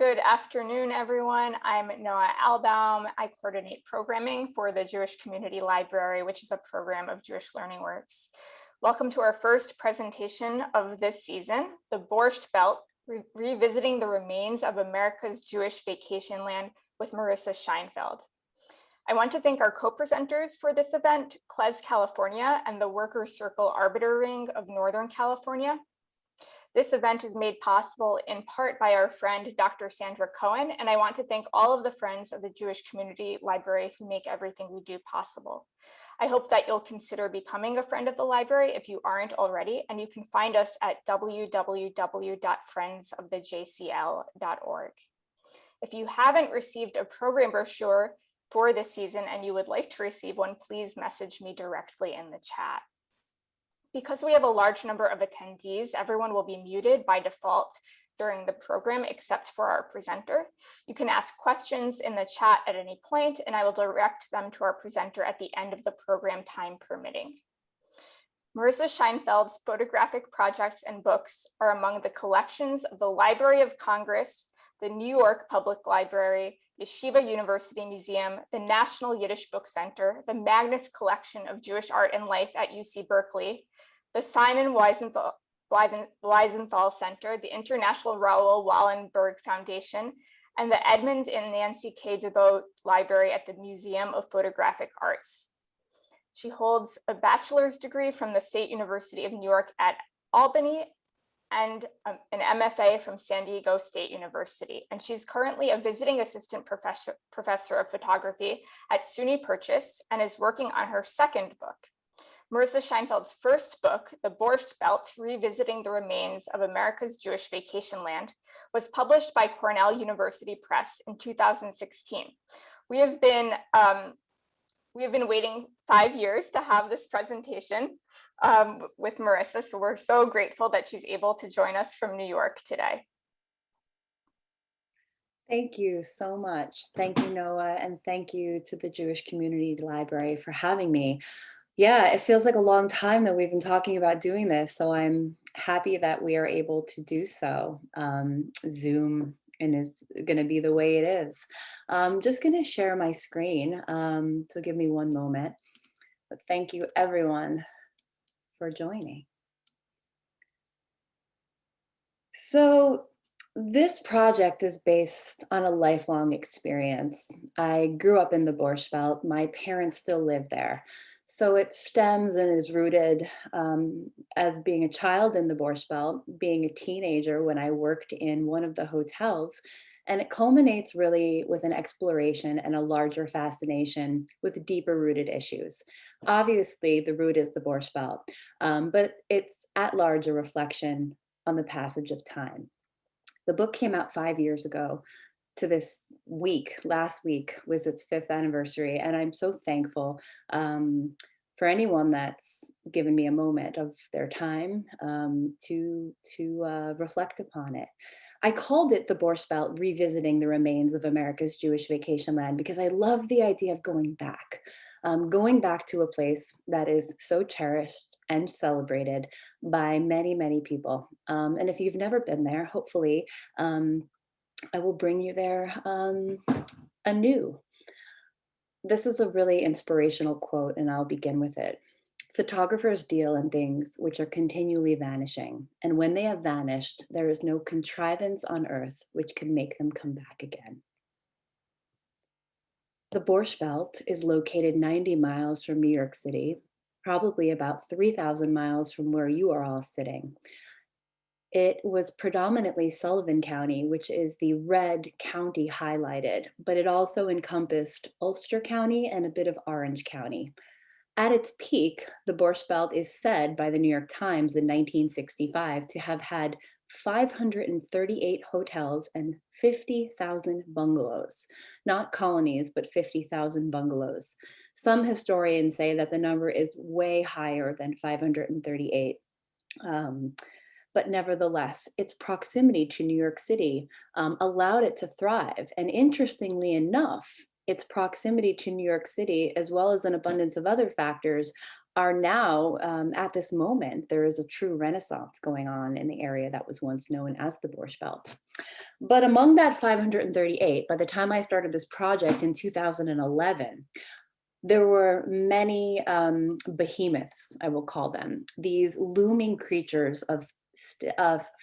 Good afternoon, everyone. I'm Noah Albaum. I coordinate programming for the Jewish Community Library, which is a program of Jewish Learning Works. Welcome to our first presentation of this season, the Borscht Belt, Revisiting the Remains of America's Jewish Vacation Land with Marisa Scheinfeld. I want to thank our co-presenters for this event, CLES California and the Workers' Circle Arbiter Ring of Northern California. This event is made possible in part by our friend, Dr. Sandra Cohen, and I want to thank all of the friends of the Jewish Community Library who make everything we do possible. I hope that you'll consider becoming a friend of the library if you aren't already, and you can find us at www.friendsofthejcl.org. If you haven't received a program brochure for this season and you would like to receive one, please message me directly in the chat. Because we have a large number of attendees, everyone will be muted by default during the program except for our presenter. You can ask questions in the chat at any point, and I will direct them to our presenter at the end of the program, time permitting. Marisa Scheinfeld's photographic projects and books are among the collections of the Library of Congress, the New York Public Library, Yeshiva University Museum, the National Yiddish Book Center, the Magnus Collection of Jewish Art and Life at UC Berkeley, the Simon Wiesenthal Center, the International Raoul Wallenberg Foundation, and the Edmund and Nancy K. DeBow Library at the Museum of Photographic Arts. She holds a bachelor's degree from the State University of New York at Albany and an MFA from San Diego State University. And she's currently a visiting assistant professor of photography at SUNY Purchase and is working on her second book. Marisa Scheinfeld's first book, The Borscht Belt, Revisiting the Remains of America's Jewish Vacation Land, was published by Cornell University Press in 2016. We have been waiting 5 years to have this presentation with Marisa, so we're so grateful that she's able to join us from New York today. Thank you so much. Thank you, Noah, and thank you to the Jewish Community Library for having me. Yeah, it feels like a long time that we've been talking about doing this, so I'm happy that we are able to do so. Zoom and is going to be the way it is. I'm just going to share my screen, so give me one moment. But thank you, everyone, for joining. So this project is based on a lifelong experience. I grew up in the Borscht Belt. My parents still live there. So it stems and is rooted as being a child in the Borscht Belt, being a teenager when I worked in one of the hotels, and it culminates really with an exploration and a larger fascination with deeper rooted issues. Obviously, the root is the Borscht Belt, but it's at large a reflection on the passage of time. The book came out 5 years ago. To this week, last week was its 5th anniversary, and I'm so thankful for anyone that's given me a moment of their time to reflect upon it. I called it the Borscht Belt, Revisiting the Remains of America's Jewish Vacation Land, because I love the idea of going back to a place that is so cherished and celebrated by many, many people. And if you've never been there, hopefully, I will bring you there anew. This is a really inspirational quote, and I'll begin with it. Photographers deal in things which are continually vanishing, and when they have vanished, there is no contrivance on earth which can make them come back again. The Borscht Belt is located 90 miles from New York City, probably about 3,000 miles from where you are all sitting. It was predominantly Sullivan County, which is the red county highlighted, but it also encompassed Ulster County and a bit of Orange County. At its peak, the Borscht Belt is said by the New York Times in 1965 to have had 538 hotels and 50,000 bungalows, not colonies, but 50,000 bungalows. Some historians say that the number is way higher than 538. But nevertheless, its proximity to New York City allowed it to thrive. And interestingly enough, its proximity to New York City, as well as an abundance of other factors, are now, at this moment, there is a true renaissance going on in the area that was once known as the Borscht Belt. But among that 538, by the time I started this project in 2011, there were many behemoths, I will call them, these looming creatures of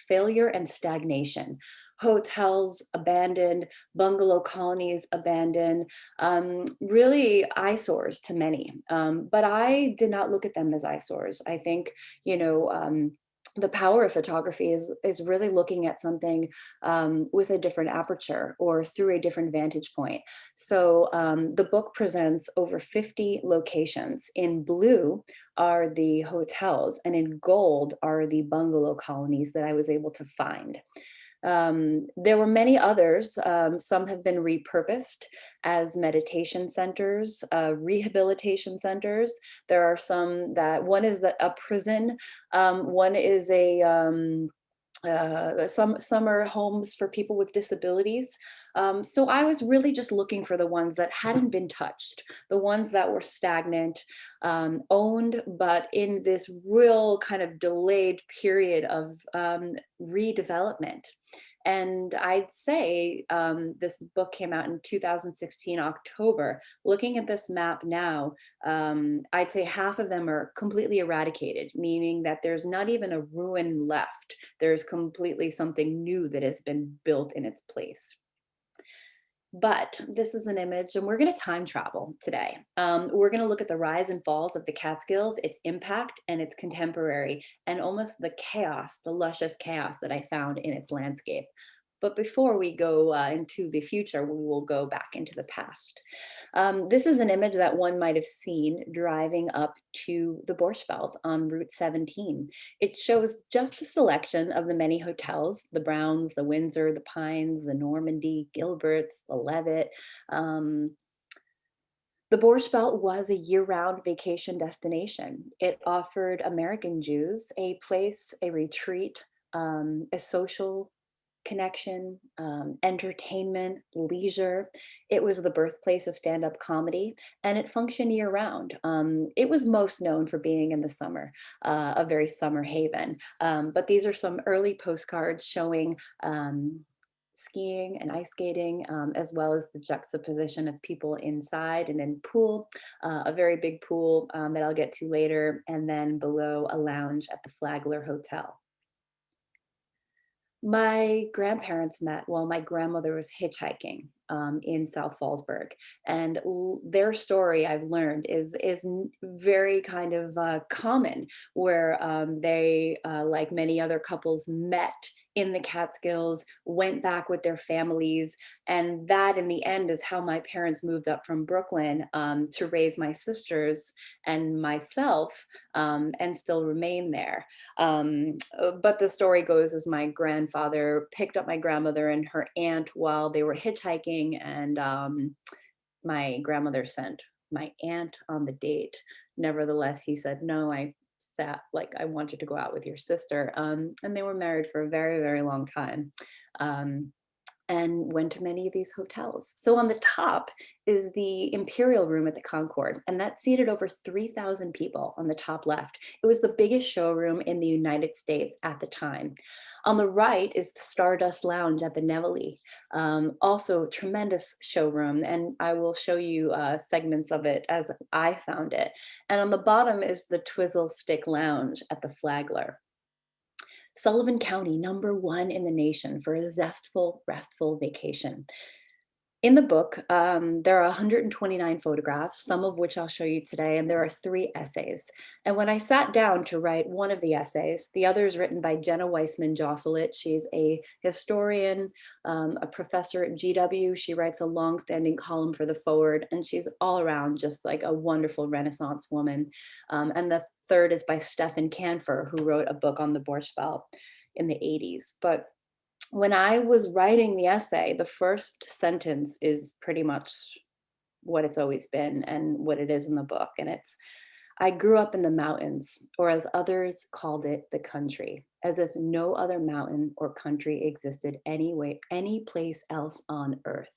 failure and stagnation. Hotels abandoned, bungalow colonies abandoned, really eyesores to many. But I did not look at them as eyesores. I think, you know, the power of photography is really looking at something with a different aperture or through a different vantage point. So the book presents over 50 locations. In blue are the hotels, and in gold are the bungalow colonies that I was able to find. There were many others. Some have been repurposed as meditation centers, rehabilitation centers. There are some that one is a prison, one is a some are homes for people with disabilities. So I was really just looking for the ones that hadn't been touched, the ones that were stagnant, owned, but in this real kind of delayed period of redevelopment. And I'd say this book came out in 2016, October. Looking at this map now, I'd say half of them are completely eradicated, meaning that there's not even a ruin left. There's completely something new that has been built in its place. But this is an image, and we're going to time travel today. We're going to look at the rise and falls of the Catskills, its impact, and its contemporary, and almost the chaos, the luscious chaos that I found in its landscape. But before we go into the future, we will go back into the past. This is an image that one might have seen driving up to the Borscht Belt on Route 17. It shows just a selection of the many hotels, the Browns, the Windsor, the Pines, the Normandy, Gilbert's, the Levitt. Um, the Borscht Belt was a year-round vacation destination. It offered American Jews a place, a retreat, a social connection, entertainment, leisure. It was the birthplace of stand-up comedy, and it functioned year-round. It was most known for being in the summer, a very summer haven. But these are some early postcards showing skiing and ice skating, as well as the juxtaposition of people inside and in pool, a very big pool that I'll get to later, and then below a lounge at the Flagler Hotel. My grandparents met while my grandmother was hitchhiking in South Fallsburg, and their story I've learned is very kind of common, where they, like many other couples, met in the Catskills, went back with their families, and that in the end is how my parents moved up from Brooklyn to raise my sisters and myself, and still remain there. But the story goes as my grandfather picked up my grandmother and her aunt while they were hitchhiking, and my grandmother sent my aunt on the date. Nevertheless, he said, no, I want you to go out with your sister. And they were married for a very, very long time. Um, and went to many of these hotels. So on the top is the Imperial Room at the Concord, and that seated over 3,000 people on the top left. It was the biggest showroom in the United States at the time. On the right is the Stardust Lounge at the Nevele, also tremendous showroom, and I will show you segments of it as I found it. And on the bottom is the Twizzle Stick Lounge at the Flagler. Sullivan County, #1 in the nation for a zestful, restful vacation. In the book, there are 129 photographs, some of which I'll show you today, and there are 3 essays. And when I sat down to write one of the essays, the other is written by Jenna Weissman Josselitz. She's a historian, a professor at GW. She writes a longstanding column for the Forward, and she's all around just like a wonderful Renaissance woman. And the third is by Stefan Canfer, who wrote a book on the Borscht Belt in the 80s. But when I was writing the essay, the first sentence is pretty much what it's always been and what it is in the book. And it's, I grew up in the mountains, or as others called it, the country, as if no other mountain or country existed any place else on earth.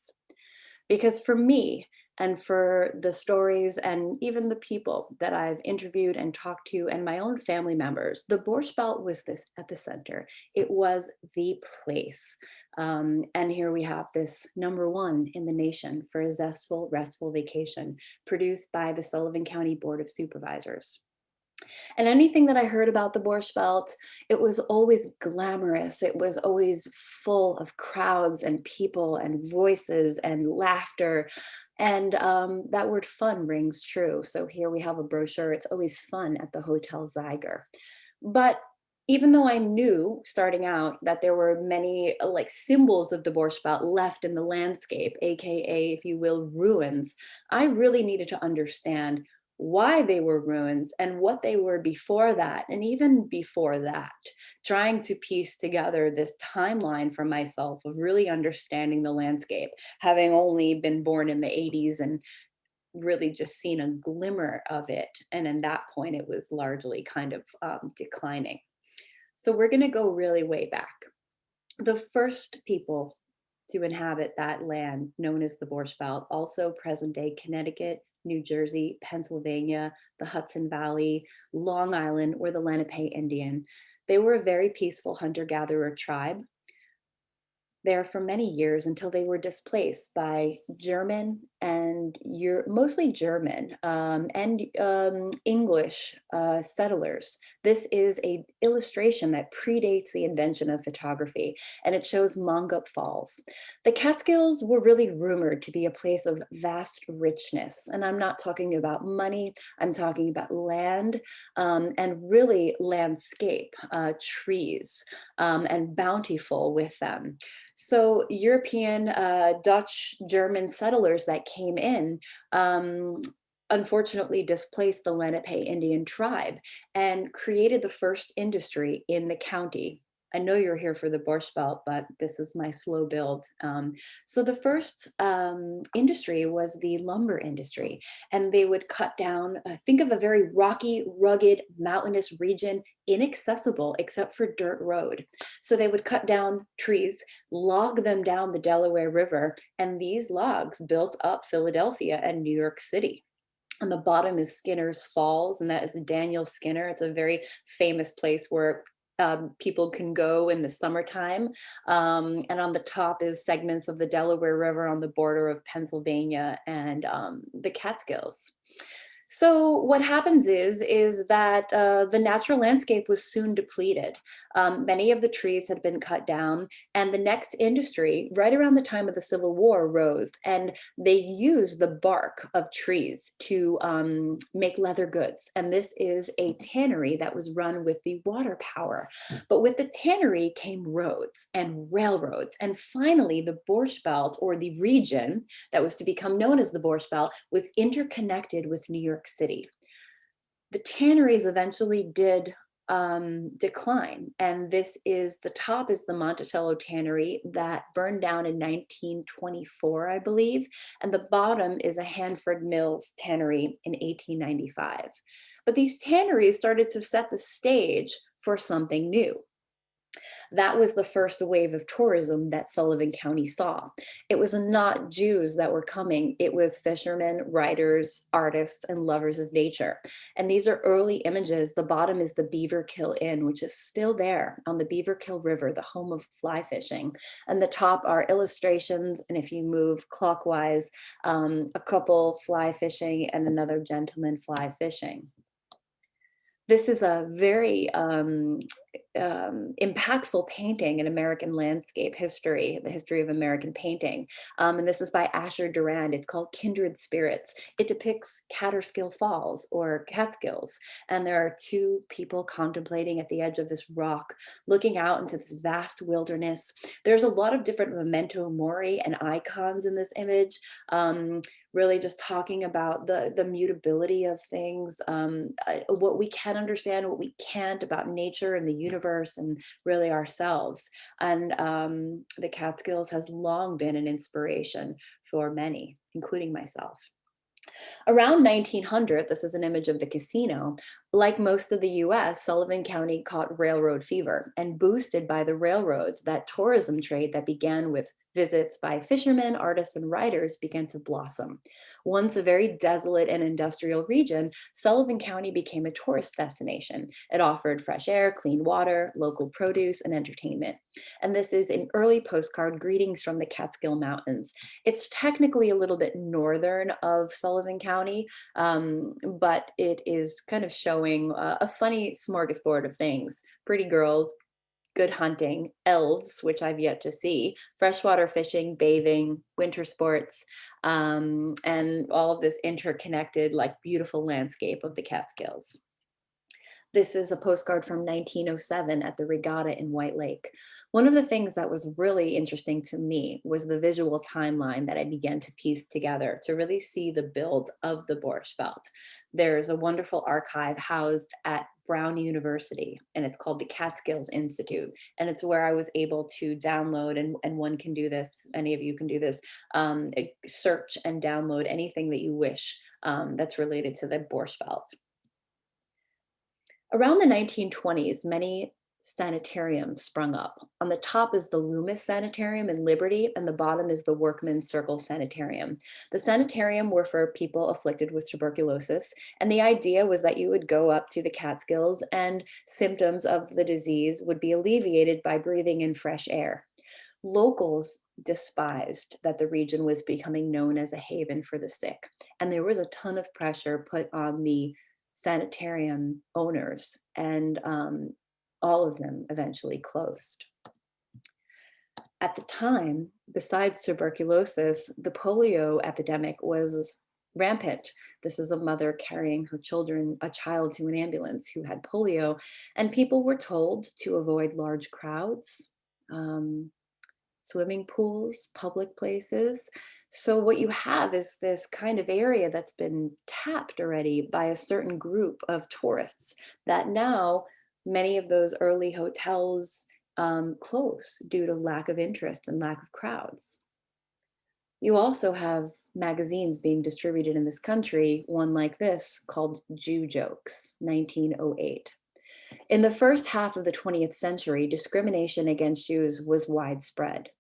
Because for me, and for the stories and even the people that I've interviewed and talked to and my own family members. The Borscht Belt was this epicenter. It was the place. And here we have this #1 in the nation for a zestful, restful vacation, produced by the Sullivan County Board of Supervisors. And anything that I heard about the Borscht Belt, it was always glamorous. It was always full of crowds and people and voices and laughter. And that word fun rings true. So here we have a brochure. It's always fun at the Hotel Zeiger. But even though I knew starting out that there were many like symbols of the Borscht Belt left in the landscape, AKA, if you will, ruins, I really needed to understand why they were ruins and what they were before that, and even before that, trying to piece together this timeline for myself of really understanding the landscape, having only been born in the 80s and really just seen a glimmer of it. And in that point, it was largely kind of declining. So we're going to go really way back. The first people to inhabit that land known as the Borscht Belt, also present day Connecticut, New Jersey, Pennsylvania, the Hudson Valley, Long Island, or the Lenape Indian. They were a very peaceful hunter-gatherer tribe there for many years until they were displaced by German and mostly German and English settlers. This is an illustration that predates the invention of photography, and it shows Mongup Falls. The Catskills were really rumored to be a place of vast richness, and I'm not talking about money, I'm talking about land and really landscape, trees, and bountiful with them. So European, Dutch, German settlers that came in unfortunately displaced the Lenape Indian tribe and created the first industry in the county. I know you're here for the Borscht Belt, but this is my slow build. So the first industry was the lumber industry, and they would cut down, think of a very rocky, rugged, mountainous region, inaccessible except for dirt road. So they would cut down trees, log them down the Delaware River, and these logs built up Philadelphia and New York City. On the bottom is Skinner's Falls, and that is Daniel Skinner. It's a very famous place where people can go in the summertime. And on the top is segments of the Delaware River on the border of Pennsylvania and the Catskills. So what happens is that the natural landscape was soon depleted. Many of the trees had been cut down, and the next industry, right around the time of the Civil War, rose, and they used the bark of trees to make leather goods. And this is a tannery that was run with the water power. But with the tannery came roads and railroads, and finally the Borscht Belt, or the region that was to become known as the Borscht Belt, was interconnected with New York City. The tanneries eventually did decline, and the top is the Monticello Tannery that burned down in 1924, I believe, and the bottom is a Hanford Mills Tannery in 1895. But these tanneries started to set the stage for something new. That was the first wave of tourism that Sullivan County saw. It was not Jews that were coming, it was fishermen, writers, artists, and lovers of nature. And these are early images. The bottom is the Beaver Kill Inn, which is still there on the Beaver Kill River, the home of fly fishing. And the top are illustrations, and if you move clockwise, a couple fly fishing and another gentleman fly fishing. This is a very impactful painting in American landscape history, the history of American painting. And this is by Asher Durand. It's called Kindred Spirits. It depicts Catskill Falls, or Catskills. And there are two people contemplating at the edge of this rock, looking out into this vast wilderness. There's a lot of different memento mori and icons in this image. Really just talking about the mutability of things, what we can understand, what we can't about nature and the universe and really ourselves. And the Catskills has long been an inspiration for many, including myself. Around 1900, this is an image of the casino, Like most of the US, Sullivan County caught railroad fever and boosted by the railroads, that tourism trade that began with visits by fishermen, artists, and writers began to blossom. Once a very desolate and industrial region, Sullivan County became a tourist destination. It offered fresh air, clean water, local produce, and entertainment. And this is an early postcard, Greetings from the Catskill Mountains. It's technically a little bit northern of Sullivan County, but it is kind of showing a funny smorgasbord of things: pretty girls, good hunting, elves, which I've yet to see, freshwater fishing, bathing, winter sports, and all of this interconnected, like beautiful landscape of the Catskills. This is a postcard from 1907 at the Regatta in White Lake. One of the things that was really interesting to me was the visual timeline that I began to piece together to really see the build of the Borscht Belt. There's a wonderful archive housed at Brown University, and it's called the Catskills Institute. And it's where I was able to download, and one can do this, any of you can do this, search and download anything that you wish that's related to the Borscht Belt. Around the 1920s, many sanitariums sprung up. On the top is the Loomis Sanitarium in Liberty, and the bottom is the Workmen's Circle Sanitarium. The sanitarium were for people afflicted with tuberculosis, and the idea was that you would go up to the Catskills and symptoms of the disease would be alleviated by breathing in fresh air. Locals despised that the region was becoming known as a haven for the sick, and there was a ton of pressure put on the sanitarium owners, and all of them eventually closed. At the time, besides tuberculosis, the polio epidemic was rampant. This is a mother carrying her children, a child, to an ambulance who had polio, and people were told to avoid large crowds, um, swimming pools, public places. So what you have is this kind of area that's been tapped already by a certain group of tourists that now many of those early hotels close due to lack of interest and lack of crowds. You also have magazines being distributed in this country, one like this called Jew Jokes, 1908. In the first half of the 20th century, discrimination against Jews was widespread.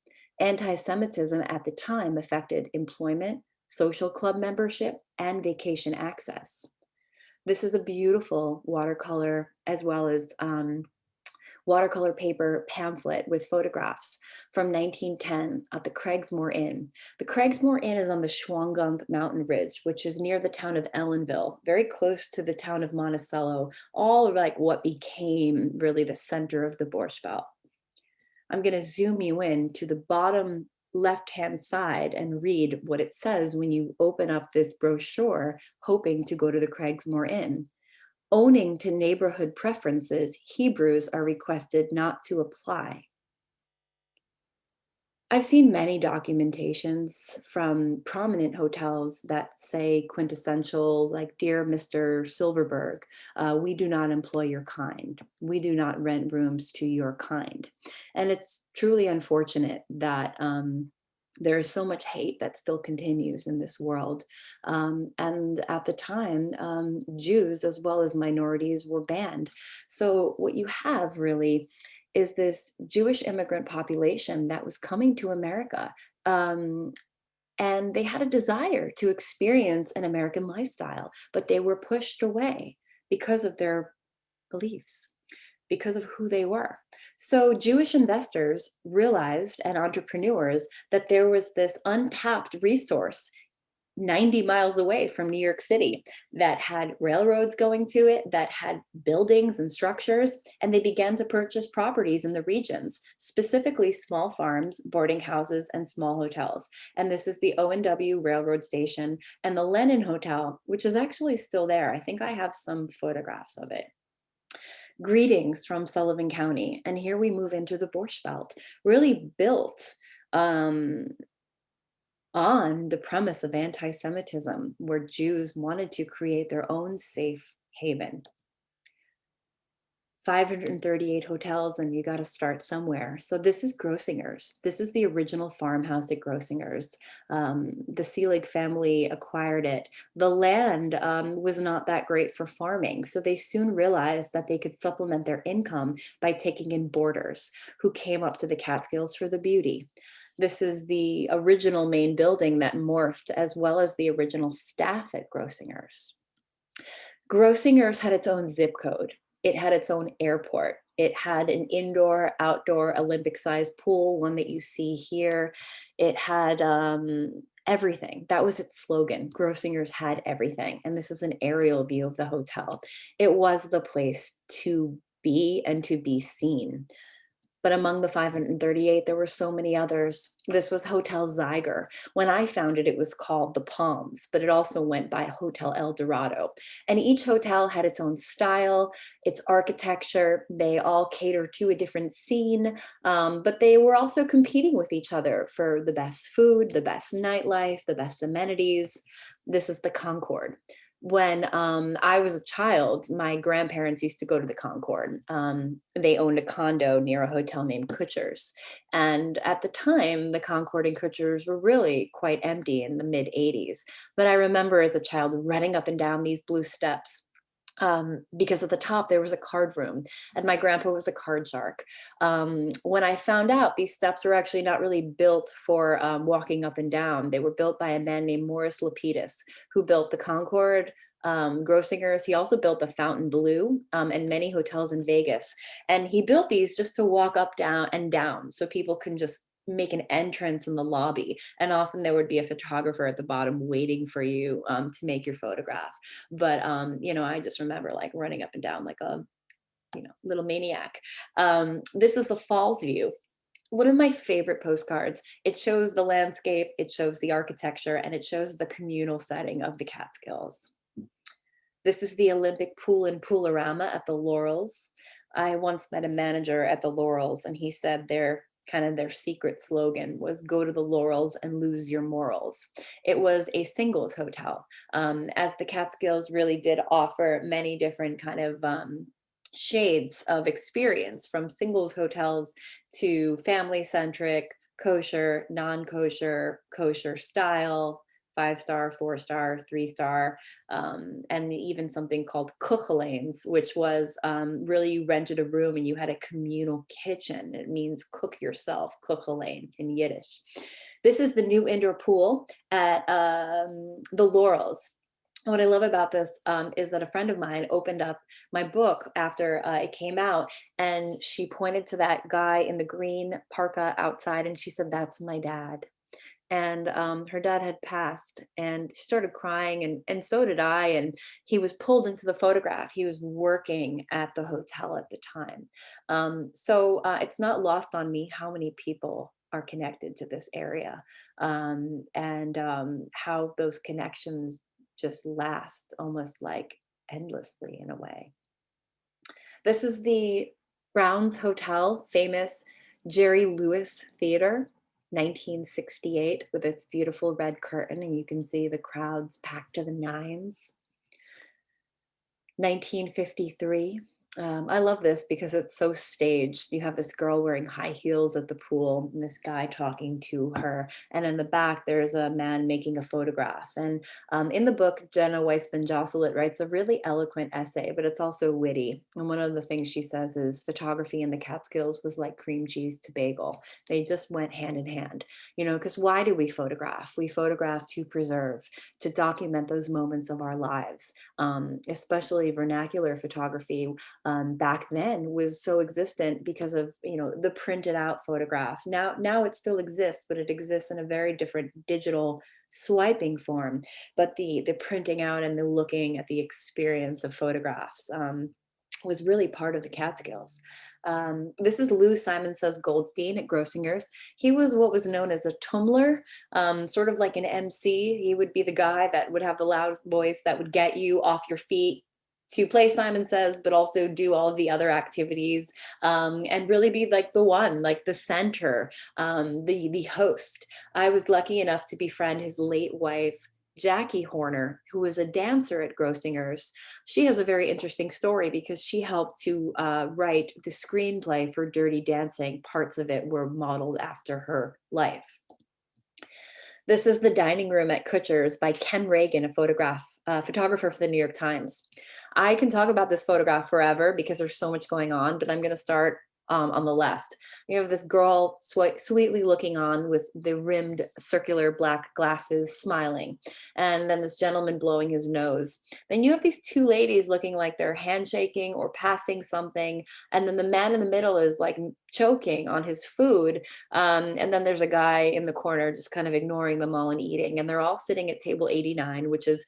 Anti-Semitism at the time affected employment, social club membership, and vacation access. This is a beautiful watercolor, as well as watercolor paper pamphlet with photographs from 1910 at the Craigsmore Inn. The Craigsmore Inn is on the Shwangunk Mountain Ridge, which is near the town of Ellenville, very close to the town of Monticello, all like what became really the center of the Borscht Belt. I'm going to zoom you in to the bottom left-hand side and read what it says when you open up this brochure, hoping to go to the Craigsmore Inn. Owning to neighborhood preferences, Hebrews are requested not to apply. I've seen many documentations from prominent hotels that say quintessential, like, "Dear Mr. Silverberg, we do not employ your kind. We do not rent rooms to your kind." And it's truly unfortunate that there is so much hate that still continues in this world. And at the time, Jews as well as minorities were banned. So what you have really is this Jewish immigrant population that was coming to America. Um, and they had a desire to experience an American lifestyle, but they were pushed away because of their beliefs, because of who they were. So Jewish investors realized, and entrepreneurs, that there was this untapped resource 90 miles away from New York City that had railroads going to it, that had buildings and structures, and they began to purchase properties in the regions, specifically small farms, boarding houses, and small hotels. And this is the O&W Railroad Station and the Lennon Hotel, which is actually still there. I think I have some photographs of it. Greetings from Sullivan County. And here we move into the Borscht Belt, really built on the premise of anti-Semitism, where Jews wanted to create their own safe haven. 538 hotels, and you got to start somewhere. So this is Grossinger's. This is the original farmhouse at Grossinger's. The Selig family acquired it. The land was not that great for farming, so they soon realized that they could supplement their income by taking in boarders who came up to the Catskills for the beauty. This is the original main building that morphed, as well as the original staff at Grossinger's. Grossinger's had its own zip code. It had its own airport. It had an indoor, outdoor, Olympic-sized pool, one that you see here. It had everything. That was its slogan. Grossinger's had everything. And this is an aerial view of the hotel. It was the place to be and to be seen. But among the 538, there were so many others. This was Hotel Zeiger. When I found it, it was called the Palms, but it also went by Hotel El Dorado. And each hotel had its own style, its architecture. They all cater to a different scene, but they were also competing with each other for the best food, the best nightlife, the best amenities. This is the Concord. When I was a child, my grandparents used to go to the Concord. They owned a condo near a hotel named Kutcher's. And at the time, the Concord and Kutcher's were really quite empty in the mid 80s. But I remember as a child running up and down these blue steps, because at the top there was a card room, and my grandpa was a card shark. When I found out these steps were actually not really built for walking up and down, they were built by a man named Morris Lapidus, who built the Concord, Grossinger's. He also built the Fontainebleau, and many hotels in Vegas. And he built these just to walk up, down, and down, so people can just make an entrance in the lobby. And often there would be a photographer at the bottom waiting for you to make your photograph. But I just remember like running up and down like a little maniac. This is the Falls view. One of my favorite postcards. It shows the landscape, it shows the architecture, and it shows the communal setting of the Catskills. This is the Olympic pool and poolorama at the Laurels. I once met a manager at the Laurels, and he said their secret slogan was "Go to the Laurels and lose your morals." It was a singles hotel, as the Catskills really did offer many different kind of shades of experience, from singles hotels to family-centric, kosher, non-kosher, kosher style, 5-star, 4-star, 3-star, and even something called kuchelanes, which was really you rented a room and you had a communal kitchen. It means cook yourself, kuchelane in Yiddish. This is the new indoor pool at the Laurels. What I love about this is that a friend of mine opened up my book after it came out, and she pointed to that guy in the green parka outside, and she said, "That's my dad." And her dad had passed, and she started crying, and so did I. And he was pulled into the photograph. He was working at the hotel at the time. So it's not lost on me how many people are connected to this area, and how those connections just last almost like endlessly in a way. This is the Brown's Hotel, famous Jerry Lewis Theater, 1968, with its beautiful red curtain, and you can see the crowds packed to the nines. 1953. I love this because it's so staged. You have this girl wearing high heels at the pool, and this guy talking to her. And in the back, there's a man making a photograph. And in the book, Jenna Weissman Josselit writes a really eloquent essay, but it's also witty. And one of the things she says is photography in the Catskills was like cream cheese to bagel. They just went hand in hand, because why do we photograph? We photograph to preserve, to document those moments of our lives, especially vernacular photography. Back then was so existent because of the printed out photograph. Now it still exists, but it exists in a very different digital swiping form. But the printing out and the looking at the experience of photographs was really part of the Catskills. This is Lou Simon Says Goldstein at Grossinger's. He was what was known as a tumbler, sort of like an MC. He would be the guy that would have the loud voice that would get you off your feet to play Simon Says, but also do all of the other activities, and really be like the one, like the center, the host. I was lucky enough to befriend his late wife, Jackie Horner, who was a dancer at Grossinger's. She has a very interesting story because she helped to write the screenplay for Dirty Dancing. Parts of it were modeled after her life. This is the dining room at Kutcher's by Ken Reagan, photographer for the New York Times. I can talk about this photograph forever because there's so much going on, but I'm going to start on the left. You have this girl sweetly looking on with the rimmed circular black glasses, smiling, and then this gentleman blowing his nose. Then you have these two ladies looking like they're handshaking or passing something, and then the man in the middle is like choking on his food, and then there's a guy in the corner just kind of ignoring them all and eating. And they're all sitting at table 89, which is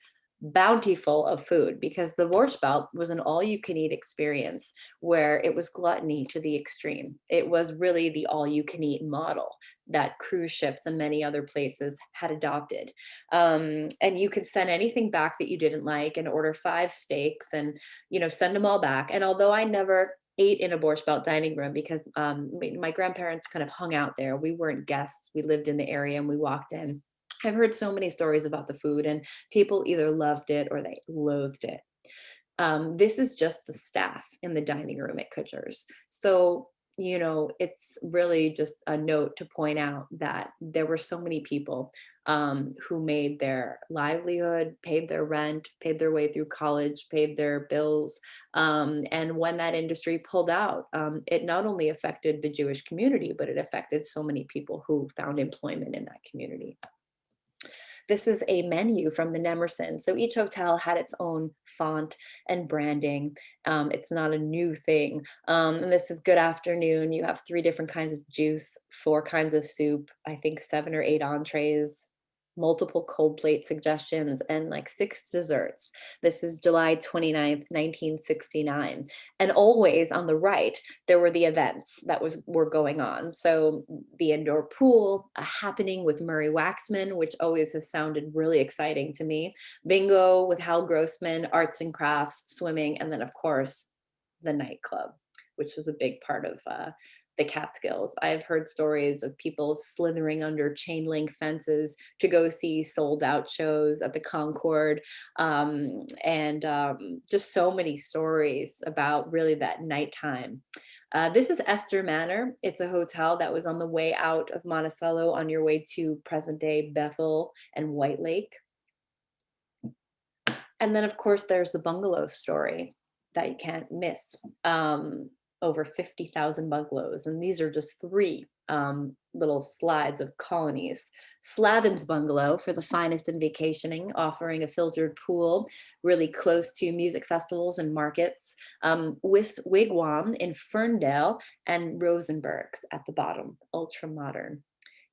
bountiful of food because the Borscht Belt was an all you can eat experience where it was gluttony to the extreme. It was really the all you can eat model that cruise ships and many other places had adopted. And you could send anything back that you didn't like and order 5 steaks and, send them all back. And although I never ate in a Borscht Belt dining room because my grandparents kind of hung out there. We weren't guests. We lived in the area and we walked in. I've heard so many stories about the food, and people either loved it or they loathed it. This is just the staff in the dining room at Kutcher's. So, it's really just a note to point out that there were so many people who made their livelihood, paid their rent, paid their way through college, paid their bills. And when that industry pulled out, it not only affected the Jewish community, but it affected so many people who found employment in that community. This is a menu from the Nemerson. So each hotel had its own font and branding. It's not a new thing. And this is good afternoon. You have 3 different kinds of juice, 4 kinds of soup, I think 7 or 8 entrees, multiple cold plate suggestions, and like 6 desserts. This is July 29th, 1969. And always on the right, there were the events that were going on. So the indoor pool, a happening with Murray Waxman, which always has sounded really exciting to me. Bingo with Hal Grossman, arts and crafts, swimming, and then of course the nightclub, which was a big part of the Catskills. I've heard stories of people slithering under chain link fences to go see sold out shows at the Concord, and just so many stories about really that nighttime. This is Esther Manor. It's a hotel that was on the way out of Monticello on your way to present day Bethel and White Lake. And then, of course, there's the bungalow story that you can't miss. Over 50,000 bungalows. And these are just 3 little slides of colonies. Slavin's Bungalow for the finest in vacationing, offering a filtered pool really close to music festivals and markets. Wigwam in Ferndale, and Rosenberg's at the bottom, ultra modern.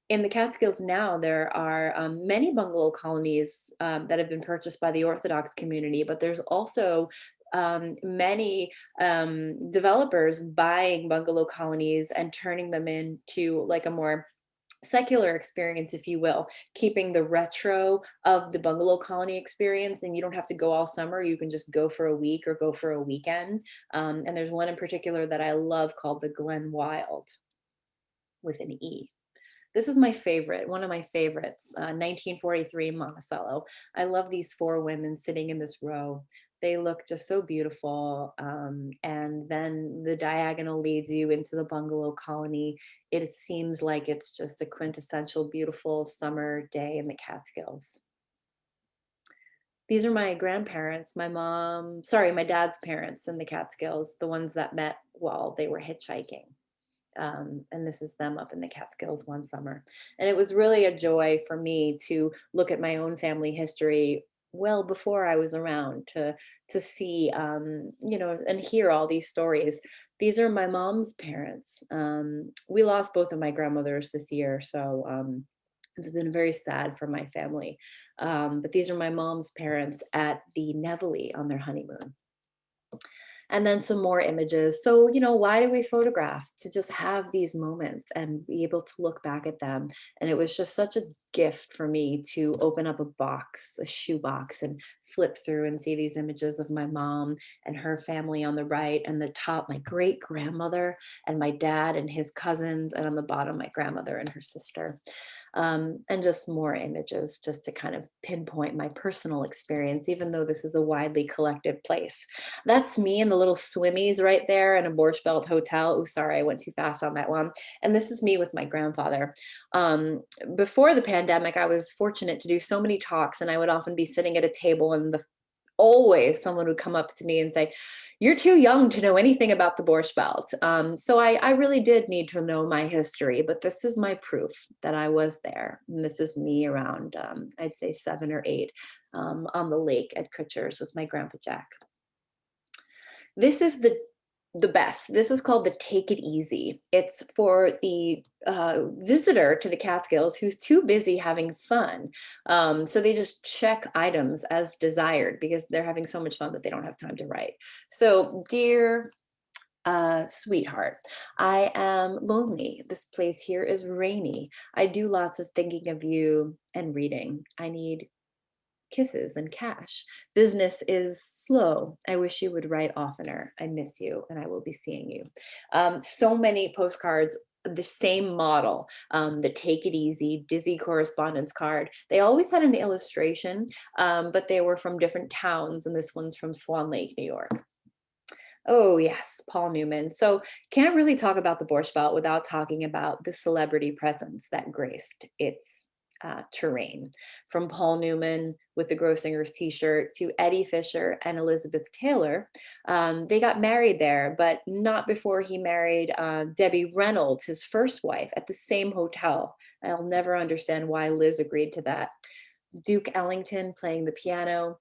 In the Catskills now, there are many bungalow colonies that have been purchased by the Orthodox community, but there's also many developers buying bungalow colonies and turning them into like a more secular experience, if you will, keeping the retro of the bungalow colony experience. And you don't have to go all summer. You can just go for a week or go for a weekend. And there's one in particular that I love called the Glen Wild with an E. This is my favorite, one of my favorites, 1943 Monticello. I love these 4 women sitting in this row. They look just so beautiful. And then the diagonal leads you into the bungalow colony. It seems like it's just a quintessential beautiful summer day in the Catskills. These are my grandparents, my dad's parents in the Catskills, the ones that met while they were hitchhiking. And this is them up in the Catskills one summer. And it was really a joy for me to look at my own family history well before I was around to see, and hear all these stories. These are my mom's parents. We lost both of my grandmothers this year, so it's been very sad for my family. But these are my mom's parents at the Nevele on their honeymoon. and then some more images. So, why do we photograph? To just have these moments and be able to look back at them. And it was just such a gift for me to open up a box, a shoe box, and flip through and see these images of my mom and her family on the right, and the top, my great grandmother and my dad and his cousins, and on the bottom, my grandmother and her sister. And just more images just to kind of pinpoint my personal experience, even though this is a widely collective place. That's me in the little swimmies right there in a Borscht Belt hotel. Oh, sorry, I went too fast on that one. And this is me with my grandfather. Before the pandemic, I was fortunate to do so many talks, and I would often be sitting at a table, and always someone would come up to me and say, "You're too young to know anything about the Borscht Belt." So I really did need to know my history, but this is my proof that I was there. And this is me around, I'd say 7 or 8, on the lake at Kutcher's with my grandpa Jack. This is the best. This is called the Take It Easy. It's for the visitor to the Catskills who's too busy having fun. So they just check items as desired because they're having so much fun that they don't have time to write. So, dear sweetheart, I am lonely. This place here is rainy. I do lots of thinking of you and reading. I need kisses and cash. Business is slow. I wish you would write oftener. I miss you and I will be seeing you. So many postcards, the same model, the Take It Easy, Dizzy correspondence card. They always had an illustration, but they were from different towns, and this one's from Swan Lake, New York. Oh, yes, Paul Newman. So, can't really talk about the Borscht Belt without talking about the celebrity presence that graced its terrain. From Paul Newman with the Grossinger's t shirt to Eddie Fisher and Elizabeth Taylor. They got married there, but not before he married Debbie Reynolds, his first wife, at the same hotel. I'll never understand why Liz agreed to that. Duke Ellington playing the piano,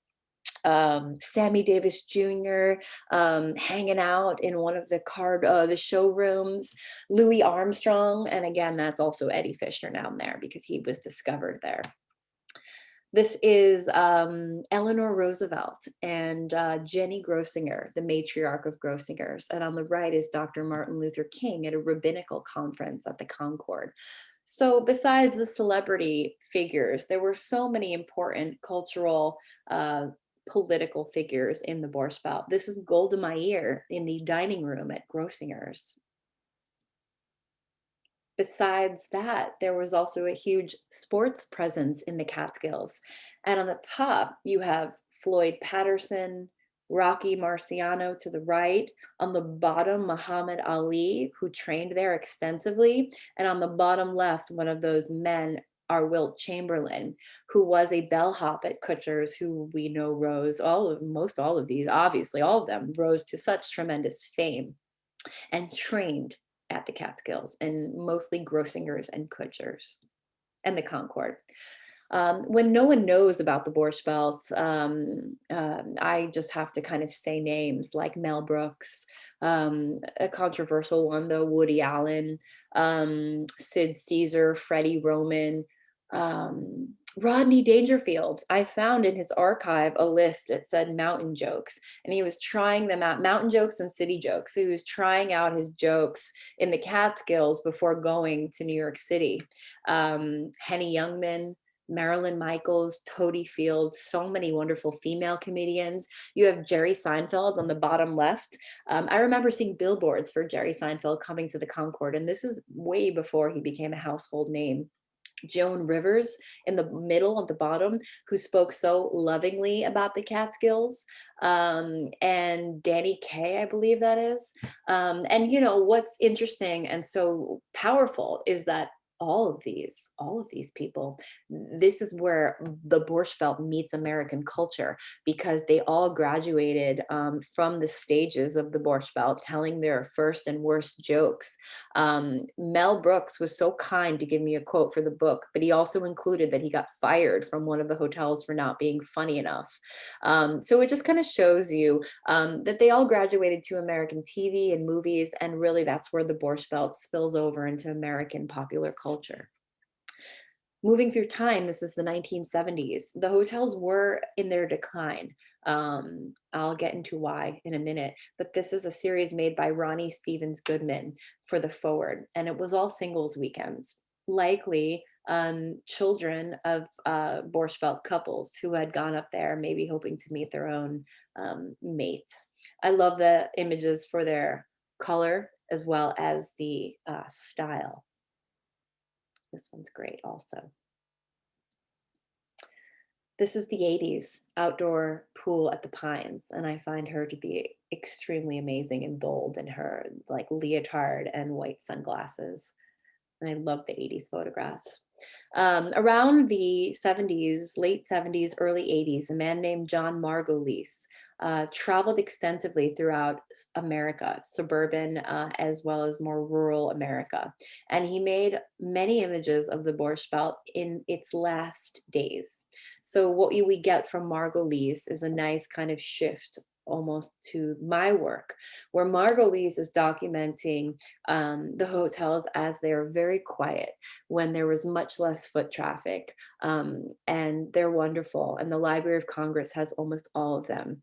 Sammy Davis Jr. Hanging out in one of the showrooms, Louis Armstrong, and again, that's also Eddie Fisher down there because he was discovered there. This is Eleanor Roosevelt and Jenny Grossinger, the matriarch of Grossinger's. And on the right is Dr. Martin Luther King at a rabbinical conference at the Concord. So besides the celebrity figures, there were so many important cultural, political figures in the Borscht Belt. This is Golda Meir in the dining room at Grossinger's. Besides that, there was also a huge sports presence in the Catskills. And on the top, you have Floyd Patterson, Rocky Marciano to the right. On the bottom, Muhammad Ali, who trained there extensively. And on the bottom left, one of those men, our Wilt Chamberlain, who was a bellhop at Kutcher's, who we know rose, most all of these, obviously all of them, rose to such tremendous fame and trained at the Catskills, and mostly Grossinger's and Kutcher's and the Concord. When no one knows about the Borscht Belt, I just have to kind of say names like Mel Brooks, a controversial one though, Woody Allen, Sid Caesar, Freddie Roman, Rodney Dangerfield. I found in his archive a list that said mountain jokes, and he was trying them out, mountain jokes and city jokes. So he was trying out his jokes in the Catskills before going to New York City. Henny Youngman, Marilyn Michaels, Toady Field, so many wonderful female comedians. You have Jerry Seinfeld on the bottom left. I remember seeing billboards for Jerry Seinfeld coming to the Concord, and this is way before he became a household name. Joan Rivers in the middle at the bottom, who spoke so lovingly about the Catskills, and Danny Kaye, I believe that is. And what's interesting and so powerful is that all of these people, this is where the Borscht Belt meets American culture, because they all graduated from the stages of the Borscht Belt, telling their first and worst jokes. Mel Brooks was so kind to give me a quote for the book, but he also included that he got fired from one of the hotels for not being funny enough. So it just kind of shows you that they all graduated to American TV and movies, and really that's where the Borscht Belt spills over into American popular culture. Moving through time, this is the 1970s. The hotels were in their decline. I'll get into why in a minute, but this is a series made by Ronnie Stevens Goodman for the Forward, and it was all singles weekends, likely children of Borscht Belt couples who had gone up there, maybe hoping to meet their own mate. I love the images for their color as well as the style. This one's great also. This is the 80s outdoor pool at the Pines, and I find her to be extremely amazing and bold in her like leotard and white sunglasses. And I love the 80s photographs. Around the 70s, late 70s, early 80s, a man named John Margolis traveled extensively throughout America, suburban as well as more rural America. And he made many images of the Borscht Belt in its last days. So what we get from Margolis is a nice kind of shift almost to my work, where Margolis is documenting the hotels as they're very quiet when there was much less foot traffic, and they're wonderful. And the Library of Congress has almost all of them.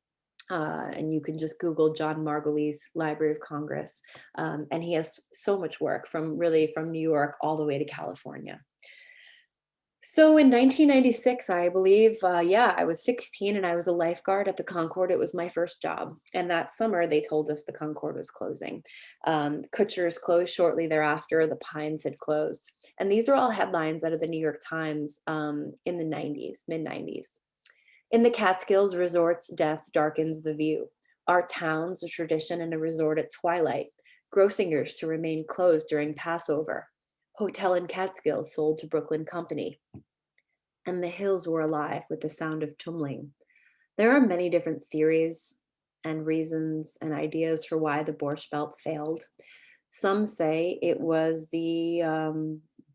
And you can just Google John Margolis Library of Congress, and he has so much work from really from New York all the way to California. So in 1996, I believe, yeah, I was 16 and I was a lifeguard at the Concord. It was my first job. And that summer, they told us the Concord was closing. Kutcher's closed shortly thereafter. The Pines had closed. And these are all headlines out of the New York Times in the 90s, mid 90s. In the Catskills, resort's death darkens the view. Our town's a tradition and a resort at twilight. Grossinger's to remain closed during Passover. Hotel in Catskills sold to Brooklyn Company. And the hills were alive with the sound of tumbling. There are many different theories and reasons and ideas for why the Borscht Belt failed. Some say it was the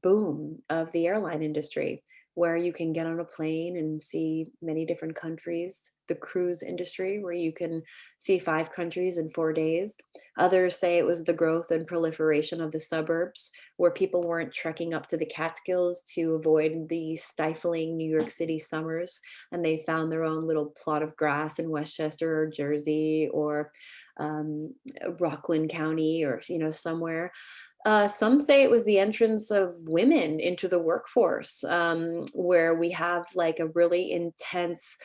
boom of the airline industry, where you can get on a plane and see many different countries. The cruise industry, where you can see 5 countries in 4 days. Others say it was the growth and proliferation of the suburbs, where people weren't trekking up to the Catskills to avoid the stifling New York City summers, and they found their own little plot of grass in Westchester or Jersey or Rockland County or somewhere. Some say it was the entrance of women into the workforce, where we have like a really intense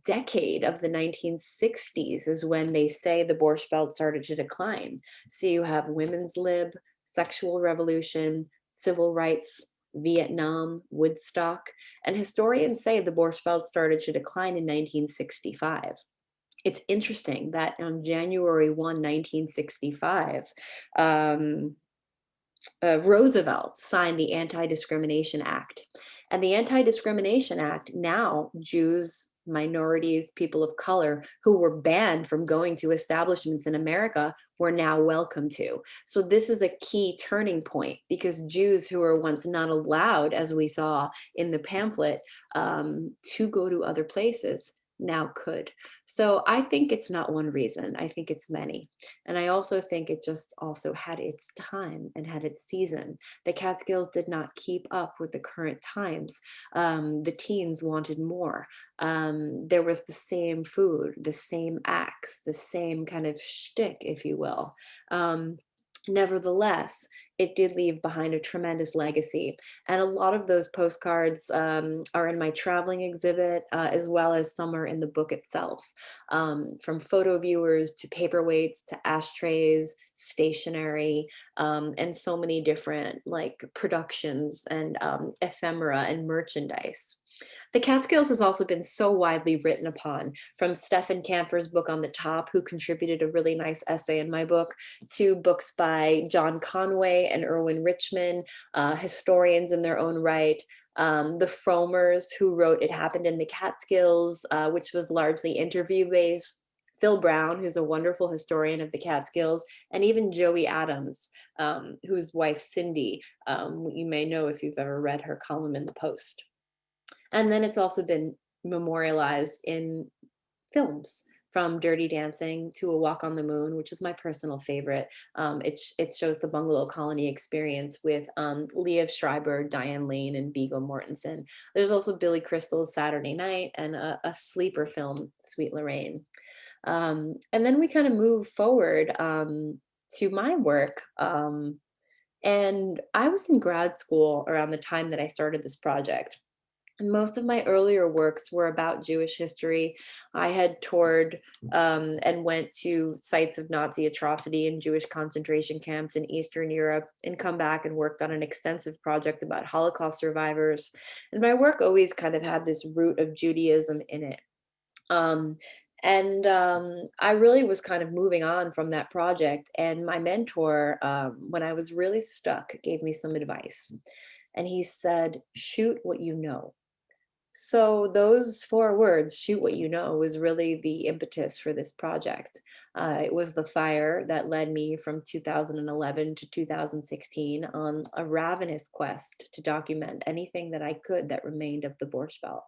decade of the 1960s is when they say the Borscht Belt started to decline. So you have women's lib, sexual revolution, civil rights, Vietnam, Woodstock, and historians say the Borscht Belt started to decline in 1965. It's interesting that on January 1, 1965, Roosevelt signed the Anti-Discrimination Act. And the Anti-Discrimination Act, now Jews, minorities, people of color who were banned from going to establishments in America were now welcome to. So this is a key turning point, because Jews who were once not allowed, as we saw in the pamphlet, to go to other places now could. So I think it's not one reason. I think it's many. And I also think it just also had its time and had its season. The Catskills did not keep up with the current times. The teens wanted more. There was the same food, the same acts, the same kind of shtick, if you will. Nevertheless, it did leave behind a tremendous legacy. And a lot of those postcards are in my traveling exhibit, as well as some are in the book itself. From photo viewers to paperweights to ashtrays, stationery, and so many different like productions and ephemera and merchandise. The Catskills has also been so widely written upon, from Stephen Camphor's book on the top, who contributed a really nice essay in my book, to books by John Conway and Irwin Richman, historians in their own right. The Fromers, who wrote It Happened in the Catskills, which was largely interview-based. Phil Brown, who's a wonderful historian of the Catskills, and even Joey Adams, whose wife Cindy, you may know if you've ever read her column in the Post. And then it's also been memorialized in films. from Dirty Dancing to A Walk on the Moon, which is my personal favorite. It shows the bungalow colony experience with Liev Schreiber, Diane Lane, and Viggo Mortensen. There's also Billy Crystal's Saturday Night and a sleeper film, Sweet Lorraine. And then we kind of move forward to my work. And I was in grad school around the time that I started this project. And most of my earlier works were about Jewish history. I had toured and went to sites of Nazi atrocity and Jewish concentration camps in Eastern Europe and come back and worked on an extensive project about Holocaust survivors. And my work always kind of had this root of Judaism in it. Um, and I really was kind of moving on from that project. And my mentor, when I was really stuck, gave me some advice. And he said, shoot what you know. So those four words, shoot what you know, was really the impetus for this project. It was the fire that led me from 2011 to 2016 on a ravenous quest to document anything that I could that remained of the Borscht Belt.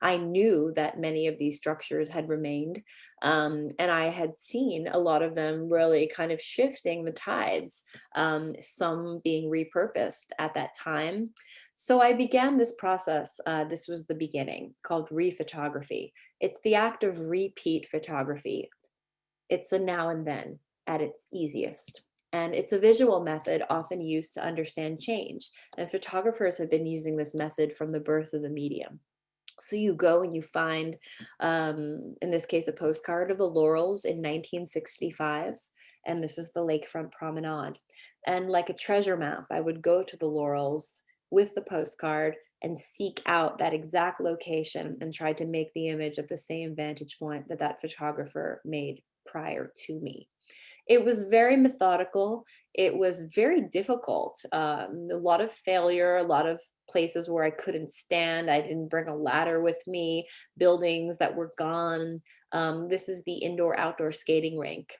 I knew that many of these structures had remained, and I had seen a lot of them really kind of shifting the tides, some being repurposed at that time. So I began this process. This was the beginning, called rephotography. It's the act of repeat photography. It's a now and then at its easiest. And it's a visual method often used to understand change. And photographers have been using this method from the birth of the medium. So you go and you find, in this case, a postcard of the Laurels in 1965. And this is the lakefront promenade. And like a treasure map, I would go to the Laurels with the postcard and seek out that exact location and try to make the image of the same vantage point that that photographer made prior to me. It was very methodical. It was very difficult. A lot of failure, a lot of places where I couldn't stand. I didn't bring a ladder with me, buildings that were gone. This is the indoor outdoor skating rink,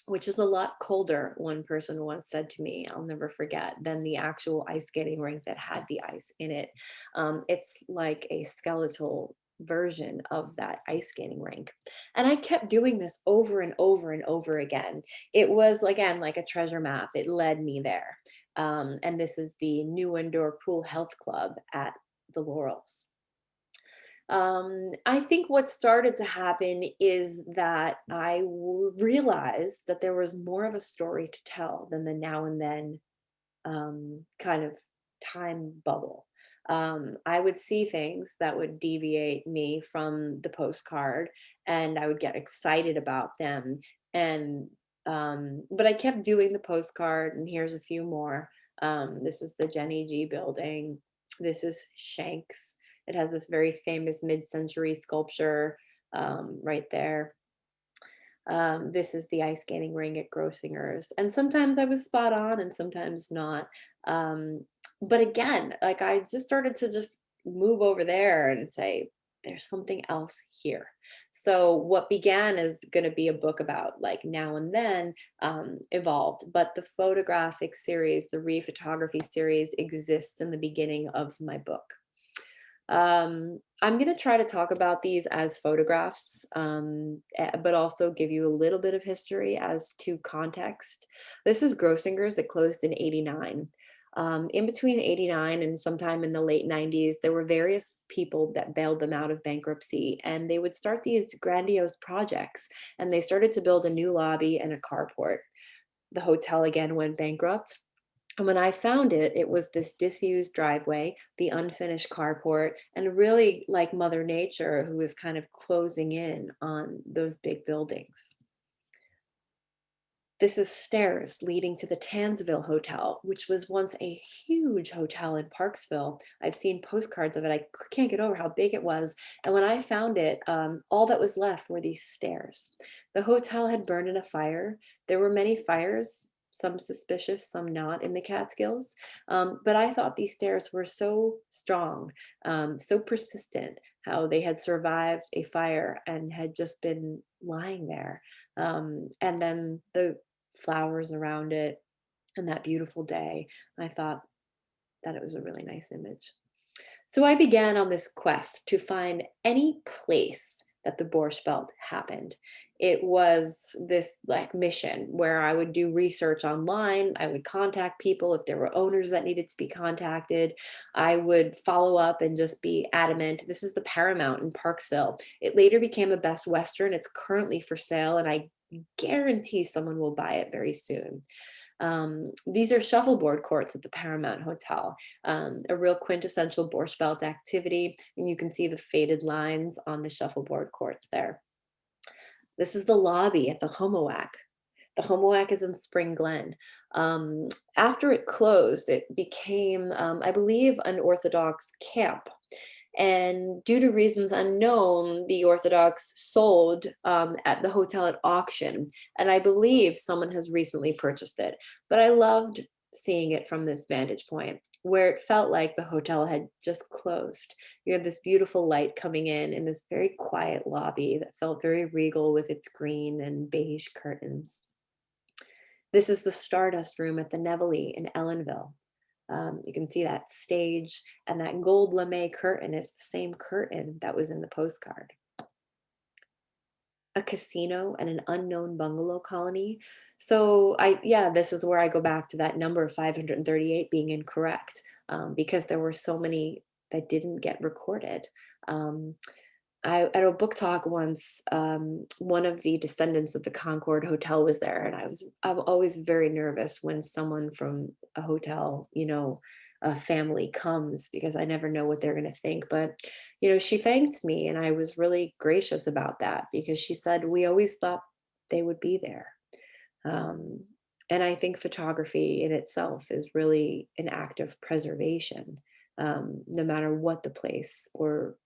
which is a lot colder, one person once said to me, I'll never forget, than the actual ice skating rink that had the ice in it. It's like a skeletal version of that ice skating rink. And I kept doing this over and over and over again. It was, again, like a treasure map. It led me there. And this is the new indoor pool health club at the Laurels. I think what started to happen is that realized that there was more of a story to tell than the now and then kind of time bubble. I would see things that would deviate me from the postcard, and I would get excited about them. And but I kept doing the postcard, and here's a few more. This is the Jenny G building. This is Shanks. It has this very famous mid-century sculpture right there. This is the ice skating ring at Grossinger's. And sometimes I was spot on and sometimes not. But again, like I just started to just move over there and say, there's something else here. So what began as going to be a book about like now and then evolved, but the photographic series, the rephotography series exists in the beginning of my book. I'm going to try to talk about these as photographs, but also give you a little bit of history as to context. This is Grossinger's that closed in '89. In between '89 and sometime in the late '90s, there were various people that bailed them out of bankruptcy, and they would start these grandiose projects. And they started to build a new lobby and a carport. The hotel again went bankrupt. And when I found it, it was this disused driveway, the unfinished carport, and really like Mother Nature, who was kind of closing in on those big buildings. This is stairs leading to the Tansville Hotel, which was once a huge hotel in Parksville. I've seen postcards of it. I can't get over how big it was. And when I found it, all that was left were these stairs. The hotel had burned in a fire. There were many fires, some suspicious, some not, in the Catskills. But I thought these stairs were so strong, so persistent, how they had survived a fire and had just been lying there. And then the flowers around it and that beautiful day. I thought that it was a really nice image. So I began on this quest to find any place that the Borscht Belt happened. it was this like mission where I would do research online. I would contact people if there were owners that needed to be contacted. I would follow up and just be adamant. This is the Paramount in Parksville. It later became a Best Western. It's currently for sale, and I guarantee someone will buy it very soon. These are shuffleboard courts at the Paramount Hotel, a real quintessential Borscht Belt activity, and you can see the faded lines on the shuffleboard courts there. This is the lobby at the Homoac. The Homoac is in Spring Glen. Um, After it closed, it became, I believe, an Orthodox camp. And due to reasons unknown, the Orthodox sold at the hotel at auction. And I believe someone has recently purchased it. But I loved seeing it from this vantage point where it felt like the hotel had just closed. You had this beautiful light coming in this very quiet lobby that felt very regal with its green and beige curtains. This is the Stardust Room at the Nevele in Ellenville. You can see that stage, and that gold lame curtain is the same curtain that was in the postcard. A casino and an unknown bungalow colony. So yeah, this is where I go back to that number of 538 being incorrect, because there were so many that didn't get recorded. Um, at a book talk once, one of the descendants of the Concord Hotel was there, and I'm always very nervous when someone from a hotel, a family comes, because I never know what they're going to think. But she thanked me, and I was really gracious about that because she said we always thought they would be there. Um, and I think photography in itself is really an act of preservation, no matter what the place or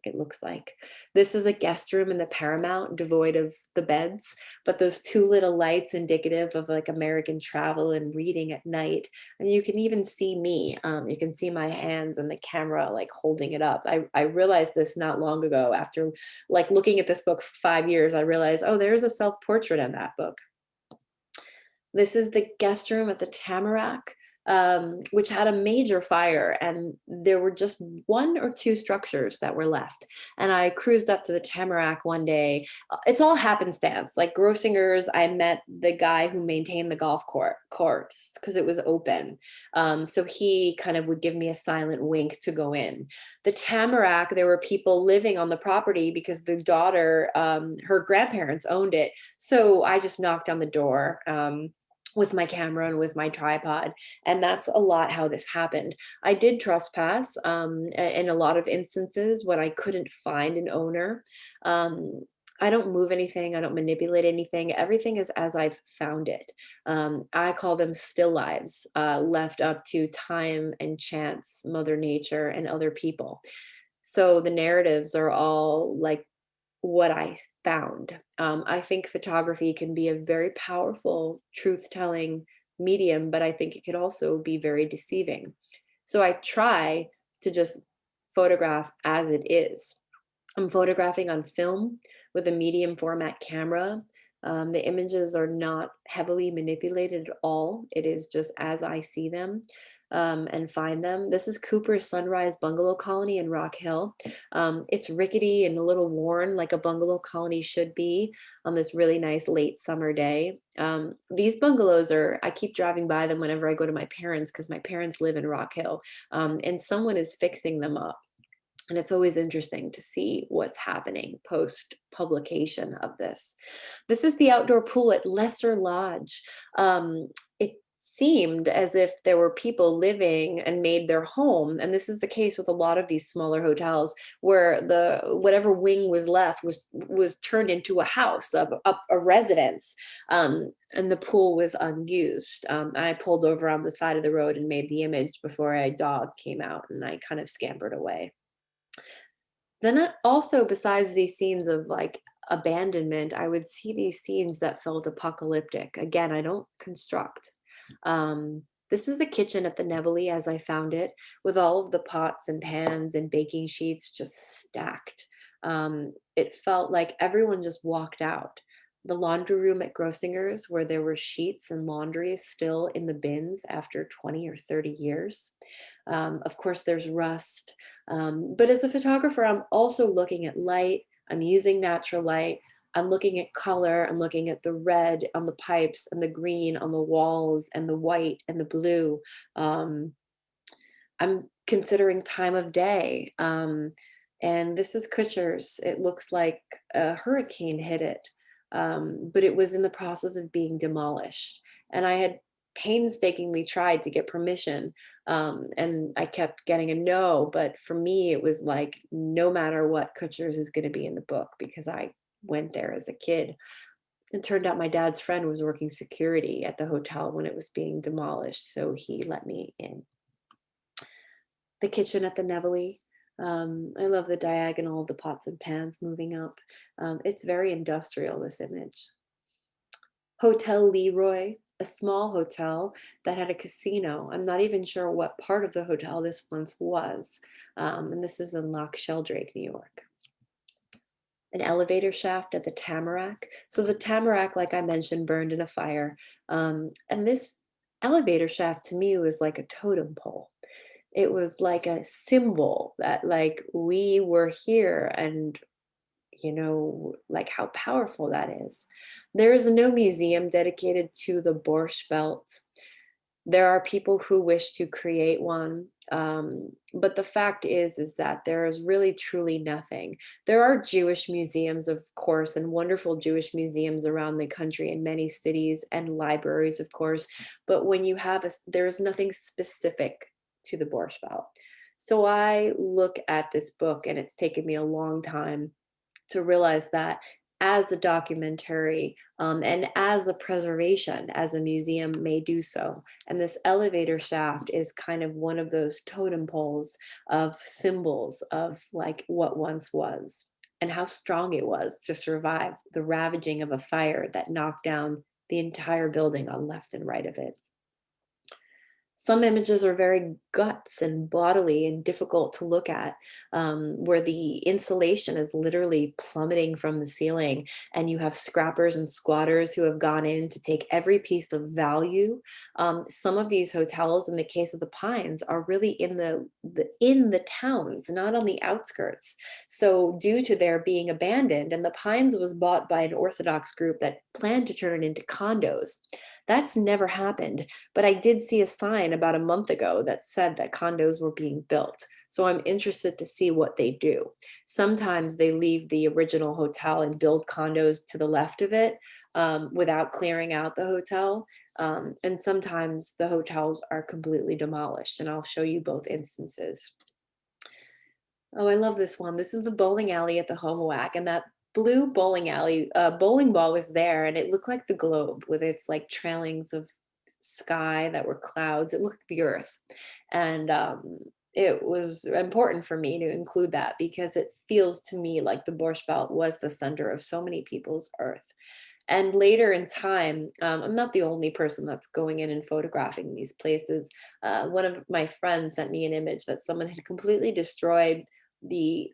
it looks like. This is a guest room in the Paramount, devoid of the beds, but those two little lights indicative of like American travel and reading at night. And you can even see me. You can see my hands and the camera like holding it up. I realized this not long ago after like looking at this book for 5 years. I realized, oh, there's a self-portrait in that book. This is the guest room at the Tamarack, which had a major fire, and there were just one or two structures that were left. And I cruised up to the Tamarack one day. It's all happenstance. Like Grossinger's, I met the guy who maintained the golf course because it was open. So he kind of would give me a silent wink to go in. The Tamarack, there were people living on the property because the daughter, her grandparents owned it. So I just knocked on the door. With my camera and with my tripod. And that's a lot how this happened. I did trespass in a lot of instances when I couldn't find an owner. I don't move anything. I don't manipulate anything. Everything is as I've found it. I call them still lives, left up to time and chance, Mother Nature, and other people. So the narratives are all like what I found. I think photography can be a very powerful truth-telling medium, but I think it could also be very deceiving. So I try to just photograph as it is. I'm photographing on film with a medium format camera. The images are not heavily manipulated at all. It is just as I see them. And find them. This is Cooper's Sunrise Bungalow Colony in Rock Hill. It's rickety and a little worn like a bungalow colony should be on this really nice late summer day. These bungalows I keep driving by them whenever I go to my parents because my parents live in Rock Hill, and someone is fixing them up. And it's always interesting to see what's happening post publication of this. This is the outdoor pool at Lesser Lodge. It seemed as if there were people living and made their home. And this is the case with a lot of these smaller hotels where the whatever wing was left was turned into a house, a residence. And the pool was unused. I pulled over on the side of the road and made the image before a dog came out, and I kind of scampered away. Then also, besides these scenes of like abandonment, I would see these scenes that felt apocalyptic. Again, I don't construct. This is the kitchen at the Nevele as I found it, with all of the pots and pans and baking sheets just stacked. It felt like everyone just walked out. The laundry room at Grossinger's, where there were sheets and laundry still in the bins after 20 or 30 years. Of course, there's rust. But as a photographer, I'm also looking at light. I'm using natural light. I'm looking at color, I'm looking at the red on the pipes and the green on the walls and the white and the blue. Um, I'm considering time of day. And this is Kutcher's. It looks like a hurricane hit it, but it was in the process of being demolished. And I had painstakingly tried to get permission, and I kept getting a no. But for me, it was like, no matter what, Kutcher's is going to be in the book because I went there as a kid. It turned out my dad's friend was working security at the hotel when it was being demolished, so he let me in. The kitchen at the Nevele. I love the diagonal, the pots and pans moving up. It's very industrial, this image. Hotel Leroy, a small hotel that had a casino. I'm not even sure what part of the hotel this once was. And this is in Loch Sheldrake, New York. An elevator shaft at the Tamarack. So the Tamarack, like I mentioned, burned in a fire. And this elevator shaft to me was like a totem pole. It was like a symbol that like we were here, and like how powerful that is. There is no museum dedicated to the Borscht Belt. There are people who wish to create one, but the fact is that there is really truly nothing. There are Jewish museums, of course, and wonderful Jewish museums around the country in many cities, and libraries, of course, but when you have there's nothing specific to the Borscht Belt. So I look at this book, and it's taken me a long time to realize that as a documentary, and as a preservation, as a museum may do so. And this elevator shaft is kind of one of those totem poles of symbols of like what once was and how strong it was to survive the ravaging of a fire that knocked down the entire building on left and right of it. Some images are very guts and bodily and difficult to look at, where the insulation is literally plummeting from the ceiling, and you have scrappers and squatters who have gone in to take every piece of value. Some of these hotels, in the case of the Pines, are really in the towns, not on the outskirts. So, due to their being abandoned, and the Pines was bought by an Orthodox group that planned to turn it into condos. That's never happened. But I did see a sign about a month ago that said that condos were being built. So I'm interested to see what they do. Sometimes they leave the original hotel and build condos to the left of it, without clearing out the hotel. And sometimes the hotels are completely demolished. And I'll show you both instances. Oh, I love this one. This is the bowling alley at the Homoac, and that blue bowling alley bowling ball was there, and it looked like the globe with its like trailings of sky that were clouds. It looked like the earth, and it was important for me to include that because it feels to me like the Borscht Belt was the center of so many people's earth. And later in time, I'm not the only person that's going in and photographing these places. One of my friends sent me an image that someone had completely destroyed the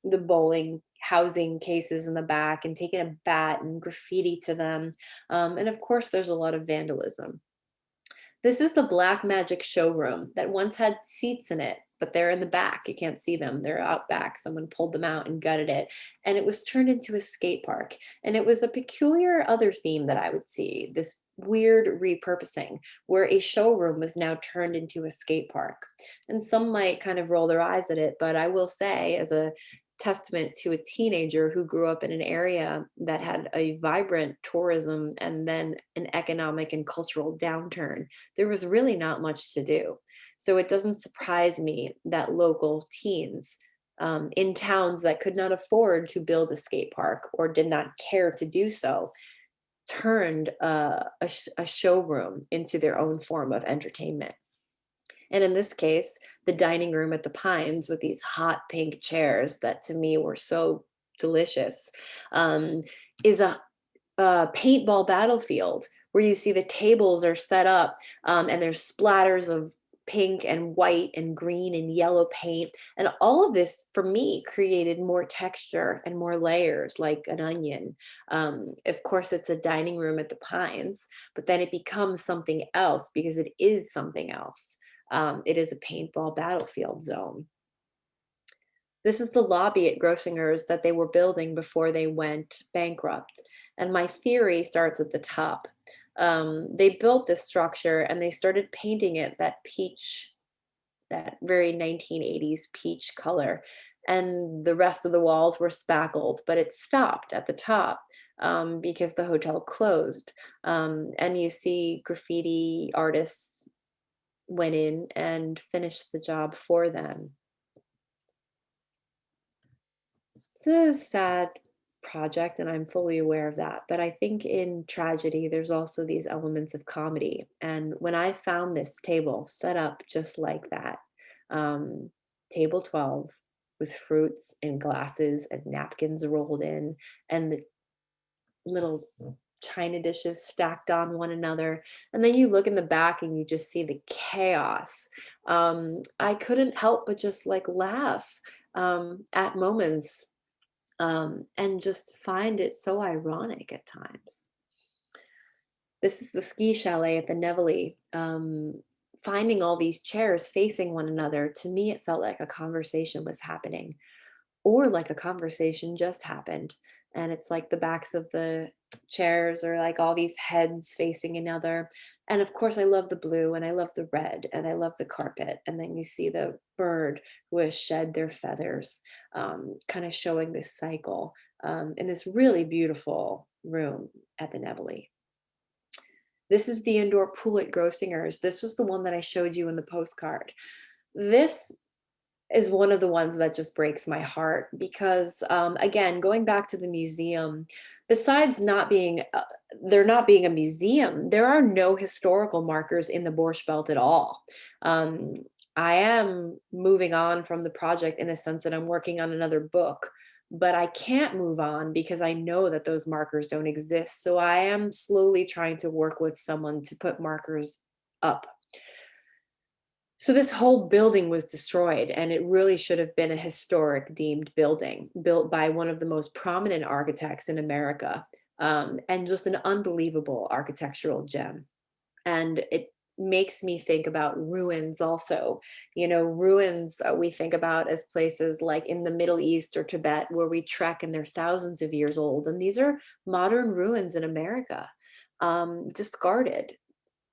bowling housing cases in the back and taken a bat and graffiti to them. And of course, there's a lot of vandalism. This is the Black Magic showroom that once had seats in it, but they're in the back. You can't see them. They're out back. Someone pulled them out and gutted it. And it was turned into a skate park. And it was a peculiar other theme that I would see, this weird repurposing where a showroom was now turned into a skate park. And some might kind of roll their eyes at it, but I will say, as a testament to a teenager who grew up in an area that had a vibrant tourism and then an economic and cultural downturn, there was really not much to do. So it doesn't surprise me that local teens, in towns that could not afford to build a skate park or did not care to do so, turned a showroom into their own form of entertainment. And in this case, the dining room at the Pines with these hot pink chairs that to me were so delicious, um, is a paintball battlefield where you see the tables are set up, and there's splatters of pink and white and green and yellow paint. And all of this, for me, created more texture and more layers like an onion. Of course, it's a dining room at the Pines, but then it becomes something else because it is something else. It is a paintball battlefield zone. This is the lobby at Grossinger's that they were building before they went bankrupt. And my theory starts at the top. They built this structure and they started painting it that peach, that very 1980s peach color. And the rest of the walls were spackled, but it stopped at the top because the hotel closed. And you see graffiti artists went in and finished the job for them. It's a sad project, and I'm fully aware of that. But I think in tragedy, there's also these elements of comedy. And when I found this table set up just like that, um, table 12 with fruits and glasses and napkins rolled in, and the little china dishes stacked on one another. And then you look in the back and you just see the chaos. I couldn't help but just like laugh at moments and just find it so ironic at times. This is the ski chalet at the Nevele. Finding all these chairs facing one another, to me, it felt like a conversation was happening, or like a conversation just happened. And it's like the backs of the chairs are like all these heads facing another. And of course, I love the blue and I love the red and I love the carpet. And then you see the bird who has shed their feathers, kind of showing this cycle in this really beautiful room at the Nevele. This is the indoor pool at Grossinger's. This was the one that I showed you in the postcard. This is one of the ones that just breaks my heart because, again, going back to the museum, besides not being, there not being a museum, there are no historical markers in the Borscht Belt at all. I am moving on from the project in a sense that I'm working on another book, but I can't move on because I know that those markers don't exist. So I am slowly trying to work with someone to put markers up. So this whole building was destroyed, and it really should have been a historic deemed building built by one of the most prominent architects in America, and just an unbelievable architectural gem. And it makes me think about ruins also. You know, ruins we think about as places like in the Middle East or Tibet where we trek and they're thousands of years old. And these are modern ruins in America, discarded,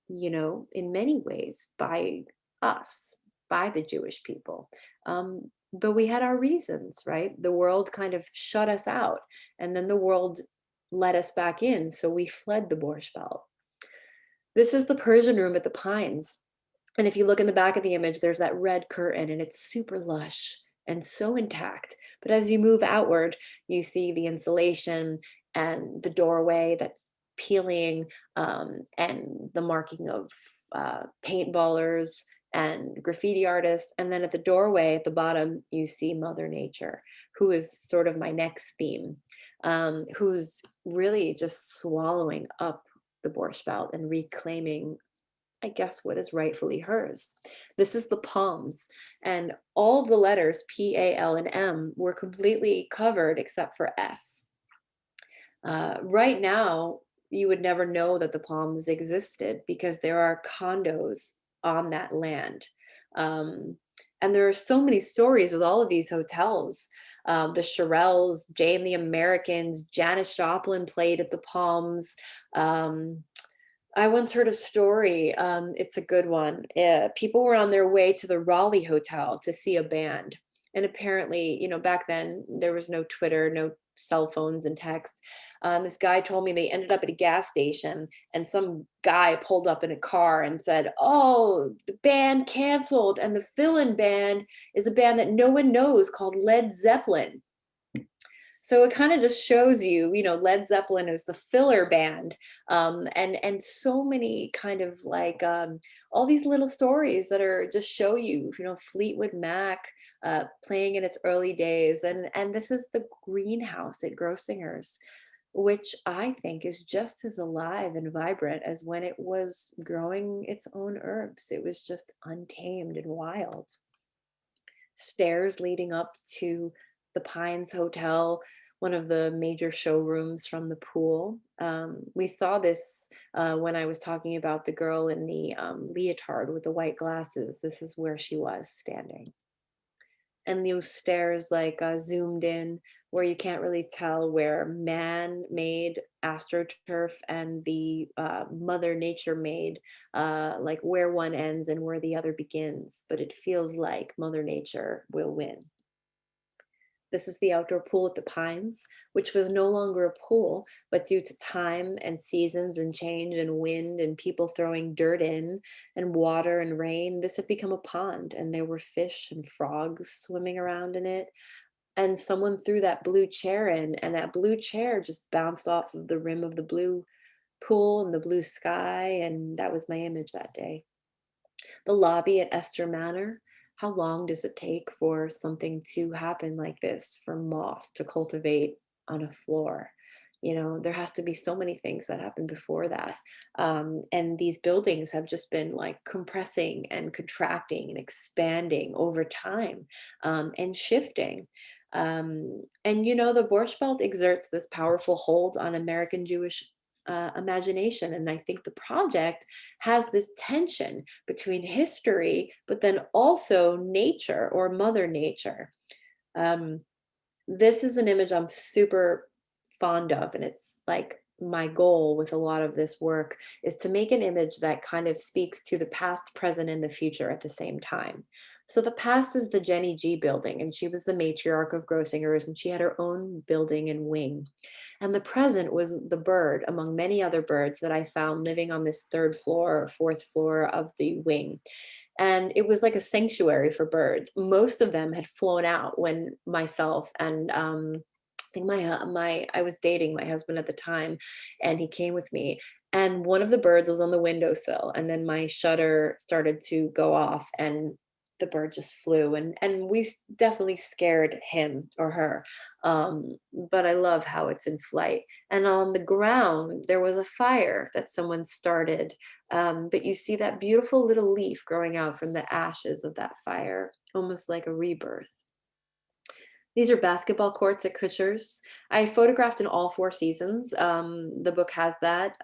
you know, in many ways by us, by the Jewish people. But we had our reasons, right? The world kind of shut us out, and then the world let us back in. So we fled the Borscht Belt. This is the Persian room at the Pines. And if you look in the back of the image, there's that red curtain, and it's super lush and so intact. But as you move outward, you see the insulation and the doorway that's peeling, and the marking of paintballers and graffiti artists. And then at the doorway at the bottom, you see Mother Nature, who is sort of my next theme, who's really just swallowing up the Borscht Belt and reclaiming, I guess, what is rightfully hers. This is the palms, and all of the letters P, A, L, and M were completely covered except for S. Right now, you would never know that the palms existed because there are condos on that land. And there are so many stories with all of these hotels. The Shirelles, Jane the Americans, Janis Joplin played at the Palms. I once heard a story, it's a good one. People were on their way to the Raleigh Hotel to see a band. And apparently, you know, back then there was no Twitter, no cell phones and text. This guy told me they ended up at a gas station and some guy pulled up in a car and said, "Oh, the band canceled. And the fill-in band is a band that no one knows called Led Zeppelin." So it kind of just shows you, you know, Led Zeppelin is the filler band, and so many kind of like all these little stories that are just show you, you know, Fleetwood Mac playing in its early days, and this is the greenhouse at Grossinger's, which I think is just as alive and vibrant as when it was growing its own herbs. It was just untamed and wild. Stairs leading up to the Pines Hotel, one of the major showrooms from the pool. We saw this when I was talking about the girl in the leotard with the white glasses. This is where she was standing. and those stairs like zoomed in where you can't really tell where man-made astroturf and the mother nature made, like where one ends and where the other begins, but it feels like mother nature will win. This is the outdoor pool at the Pines, which was no longer a pool, but due to time and seasons and change and wind and people throwing dirt in and water and rain, this had become a pond, and there were fish and frogs swimming around in it. And someone threw that blue chair in, and that blue chair just bounced off of the rim of the blue pool and the blue sky. And that was my image that day. The lobby at Esther Manor. How long does it take for something to happen like this, for moss to cultivate on a floor? You know, there has to be so many things that happen before that. And these buildings have just been like compressing and contracting and expanding over time, and shifting. And, you know, the Borscht Belt exerts this powerful hold on American Jewish imagination. And I think the project has this tension between history, but then also nature or Mother Nature. Um, this is an image I'm super fond of, and it's like my goal with a lot of this work is to make an image that kind of speaks to the past, present, and the future at the same time. So the past is the Jenny G building, and she was the matriarch of Grossinger's, and she had her own building and wing. And the present was the bird, among many other birds that I found living on this third floor or fourth floor of the wing. And it was like a sanctuary for birds. Most of them had flown out when myself and I think my I was dating my husband at the time, and he came with me. And one of the birds was on the windowsill, and then my shutter started to go off, and the bird just flew, and definitely scared him or her. But I love how it's in flight. And on the ground, there was a fire that someone started, but you see that beautiful little leaf growing out from the ashes of that fire, almost like a rebirth. These are basketball courts at Kutcher's. I photographed in all four seasons. The book has that.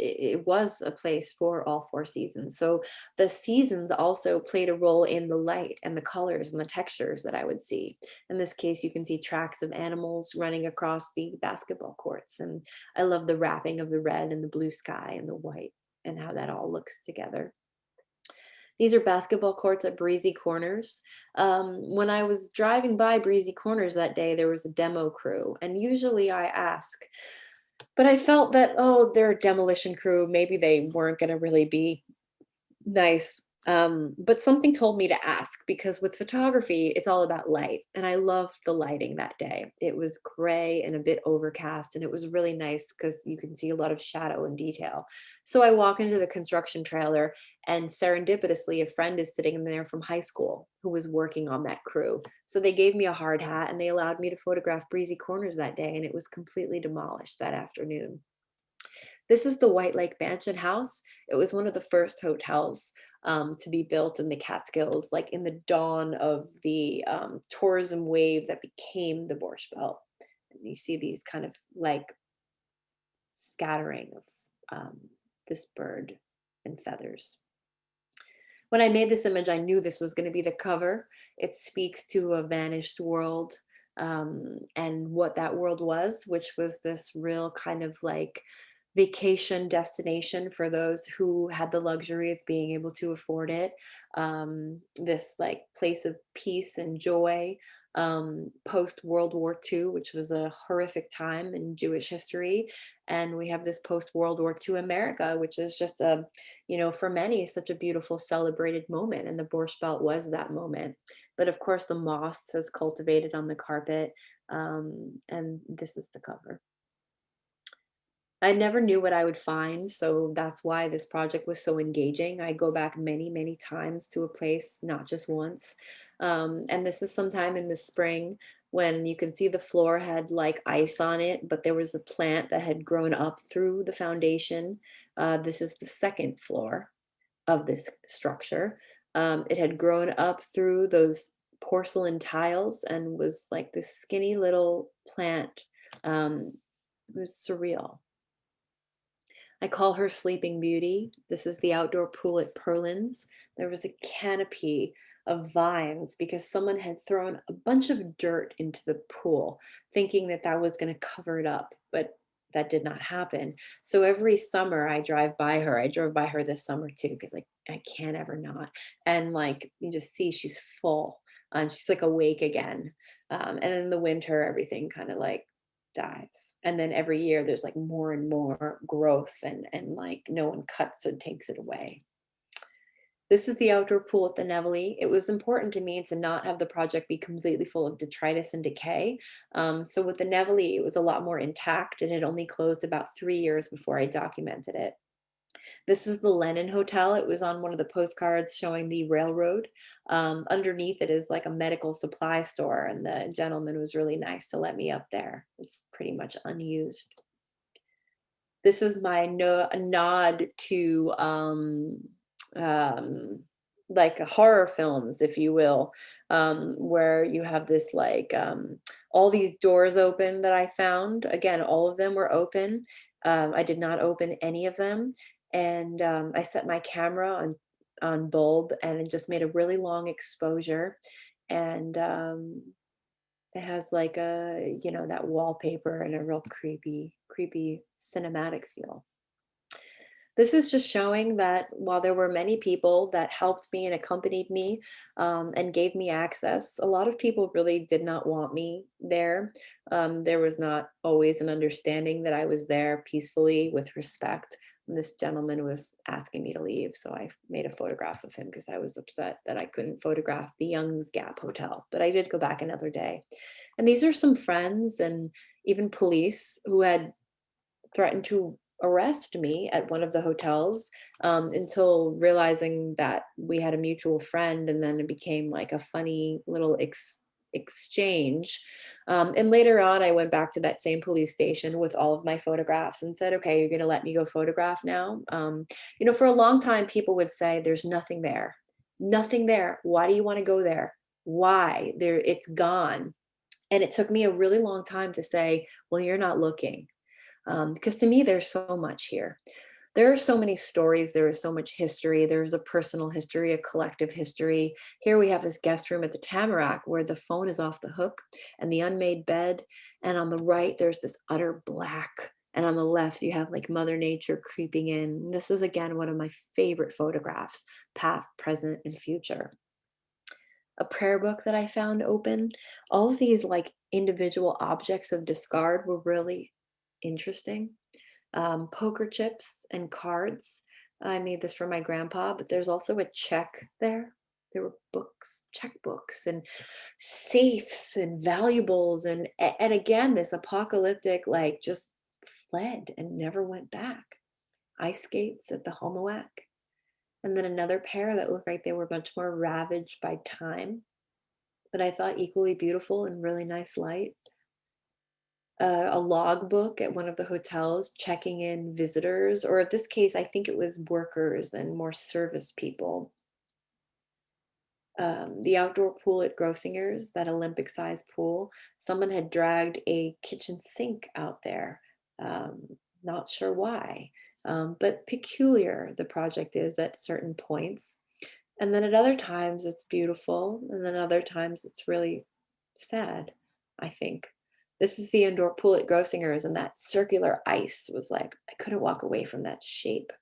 It was a place for all four seasons. So the seasons also played a role in the light and the colors and the textures that I would see. In this case, you can see tracks of animals running across the basketball courts. And I love the wrapping of the red and the blue sky and the white and how that all looks together. These are basketball courts at Breezy Corners. When I was driving by Breezy Corners that day, there was a demo crew, and usually I ask, but I felt that, oh, they're a demolition crew. Maybe they weren't going to really be nice. But something told me to ask, because with photography, it's all about light. And I loved the lighting that day. It was gray and a bit overcast, and it was really nice because you can see a lot of shadow and detail. So I walk into the construction trailer, and serendipitously, a friend is sitting in there from high school who was working on that crew. So they gave me a hard hat and they allowed me to photograph Breezy Corners that day, and it was completely demolished that afternoon. This is the White Lake Mansion House. It was one of the first hotels to be built in the Catskills, like in the dawn of the tourism wave that became the Borscht Belt. And you see these kind of like scattering of this bird and feathers. When I made this image, I knew this was going to be the cover. It speaks to a vanished world, and what that world was, which was this real kind of like vacation destination for those who had the luxury of being able to afford it. This like place of peace and joy, post World War II, which was a horrific time in Jewish history. And we have this post World War II America, which is just a, you know, for many, such a beautiful celebrated moment. And the Borscht Belt was that moment. But of course, the moss has cultivated on the carpet. And this is the cover. I never knew what I would find, so that's why this project was so engaging. I go back many, many times to a place, not just once. And this is sometime in the spring when you can see the floor had like ice on it, but there was a plant that had grown up through the foundation. This is the second floor of this structure. It had grown up through those porcelain tiles and was like this skinny little plant. It was surreal. I call her Sleeping Beauty. This is the outdoor pool at Perlin's. There was a canopy of vines because someone had thrown a bunch of dirt into the pool, thinking that that was going to cover it up, but that did not happen. So every summer I drive by her. I drove by her this summer too because like I can't ever not. And like you just see she's full and she's like awake again. And in the winter, everything kind of like dies. And then every year there's like more and more growth and like no one cuts or takes it away. This is the outdoor pool at the Nevele. It was important to me to not have the project be completely full of detritus and decay. So with the Nevele, it was a lot more intact and it only closed about 3 years before I documented it. This is the Lennon Hotel. It was on one of the postcards showing the railroad. Underneath it is like a medical supply store, and the gentleman was really nice to let me up there. It's pretty much unused. This is my nod to um, like horror films, if you will, where you have this like all these doors open that I found. Again, all of them were open. I did not open any of them, and I set my camera on bulb, and it just made a really long exposure, and it has like a that wallpaper and a real creepy cinematic feel. This is just showing that while there were many people that helped me and accompanied me and gave me access, a lot of people really did not want me there. There was not always an understanding that I was there peacefully with respect. And this gentleman was asking me to leave, so I made a photograph of him because I was upset that I couldn't photograph the Young's Gap Hotel. But I did go back another day. And these are some friends and even police who had threatened to arrest me at one of the hotels until realizing that we had a mutual friend, and then it became like a funny little exchange. And later on, I went back to that same police station with all of my photographs and said, okay, you're going to let me go photograph now. For a long time, people would say, there's nothing there. Nothing there. Why do you want to go there? Why? It's gone. And it took me a really long time to say, well, you're not looking. Because to me, there's so much here. There are so many stories. There is so much history. There's a personal history, a collective history. Here we have this guest room at the Tamarack where the phone is off the hook and the unmade bed. And on the right, there's this utter black. And on the left, you have like Mother Nature creeping in. This is, again, one of my favorite photographs, past, present, and future. A prayer book that I found open. All of these like individual objects of discard were really interesting. Poker chips and cards. I made this for my grandpa, but there's also a check there. There were books, checkbooks, and safes and valuables, and again, this apocalyptic like just fled and never went back. Ice skates at the Homoac, and then another pair that looked like they were much more ravaged by time, but I thought equally beautiful and really nice light. A logbook at one of the hotels checking in visitors, or in this case, I think it was workers and more service people. The outdoor pool at Grossinger's, that Olympic-sized pool, someone had dragged a kitchen sink out there. Not sure why, but peculiar the project is at certain points. And then at other times it's beautiful, and then other times it's really sad, I think. This is the indoor pool at Grossinger's, and that circular ice was like, I couldn't walk away from that shape.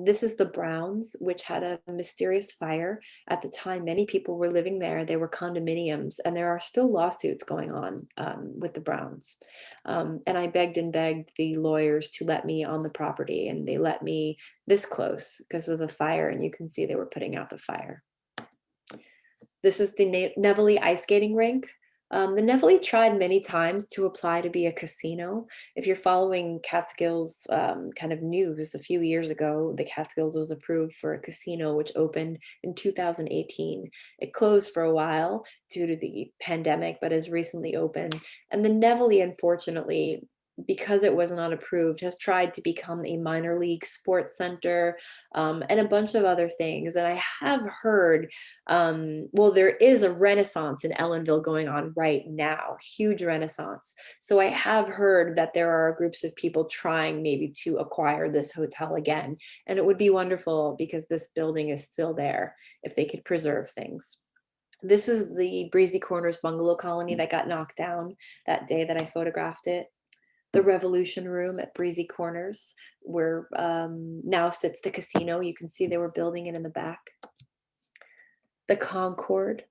This is the Browns, which had a mysterious fire. At the time, many people were living there. They were condominiums, and there are still lawsuits going on with the Browns. And I begged and begged the lawyers to let me on the property, and they let me this close because of the fire, and you can see they were putting out the fire. This is the Nevele ice skating rink. The Nevele tried many times to apply to be a casino. If you're following Catskills kind of news, a few years ago, the Catskills was approved for a casino which opened in 2018. It closed for a while due to the pandemic, but has recently opened. And the Nevele, unfortunately, because it was not approved, has tried to become a minor league sports center, and a bunch of other things. And I have heard, well, there is a renaissance in Ellenville going on right now, huge renaissance. So I have heard that there are groups of people trying maybe to acquire this hotel again. And it would be wonderful because this building is still there if they could preserve things. This is the Breezy Corners bungalow colony that got knocked down that day that I photographed it. The Revolution Room at Breezy Corners, where now sits the casino. You can see they were building it in the back. The Concord,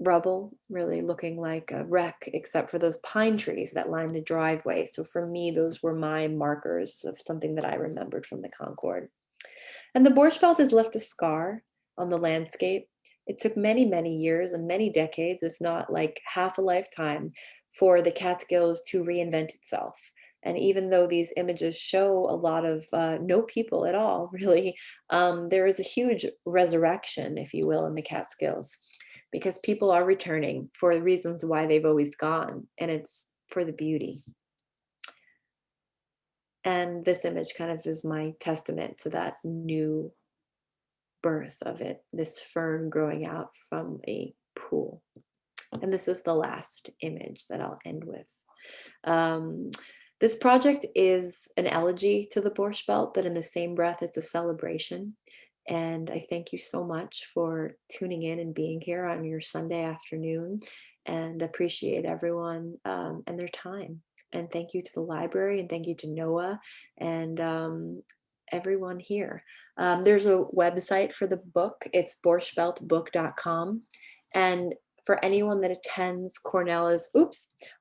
rubble, really looking like a wreck, except for those pine trees that line the driveway. So for me, those were my markers of something that I remembered from the Concord. And the Borscht Belt has left a scar on the landscape. It took many, many years and many decades, if not like half a lifetime, for the Catskills to reinvent itself. And even though these images show a lot of no people at all, really, there is a huge resurrection, if you will, in the Catskills, because people are returning for the reasons why they've always gone, and it's for the beauty. And this image kind of is my testament to that new birth of it, this fern growing out from a pool. And this is the last image that I'll end with. This project is an elegy to the Borscht Belt, but in the same breath, it's a celebration. And I thank you so much for tuning in and being here on your Sunday afternoon, and appreciate everyone and their time. And thank you to the library, and thank you to Noah and everyone here. There's a website for the book. It's borschtbeltbook.com. And for anyone that attends, Cornell is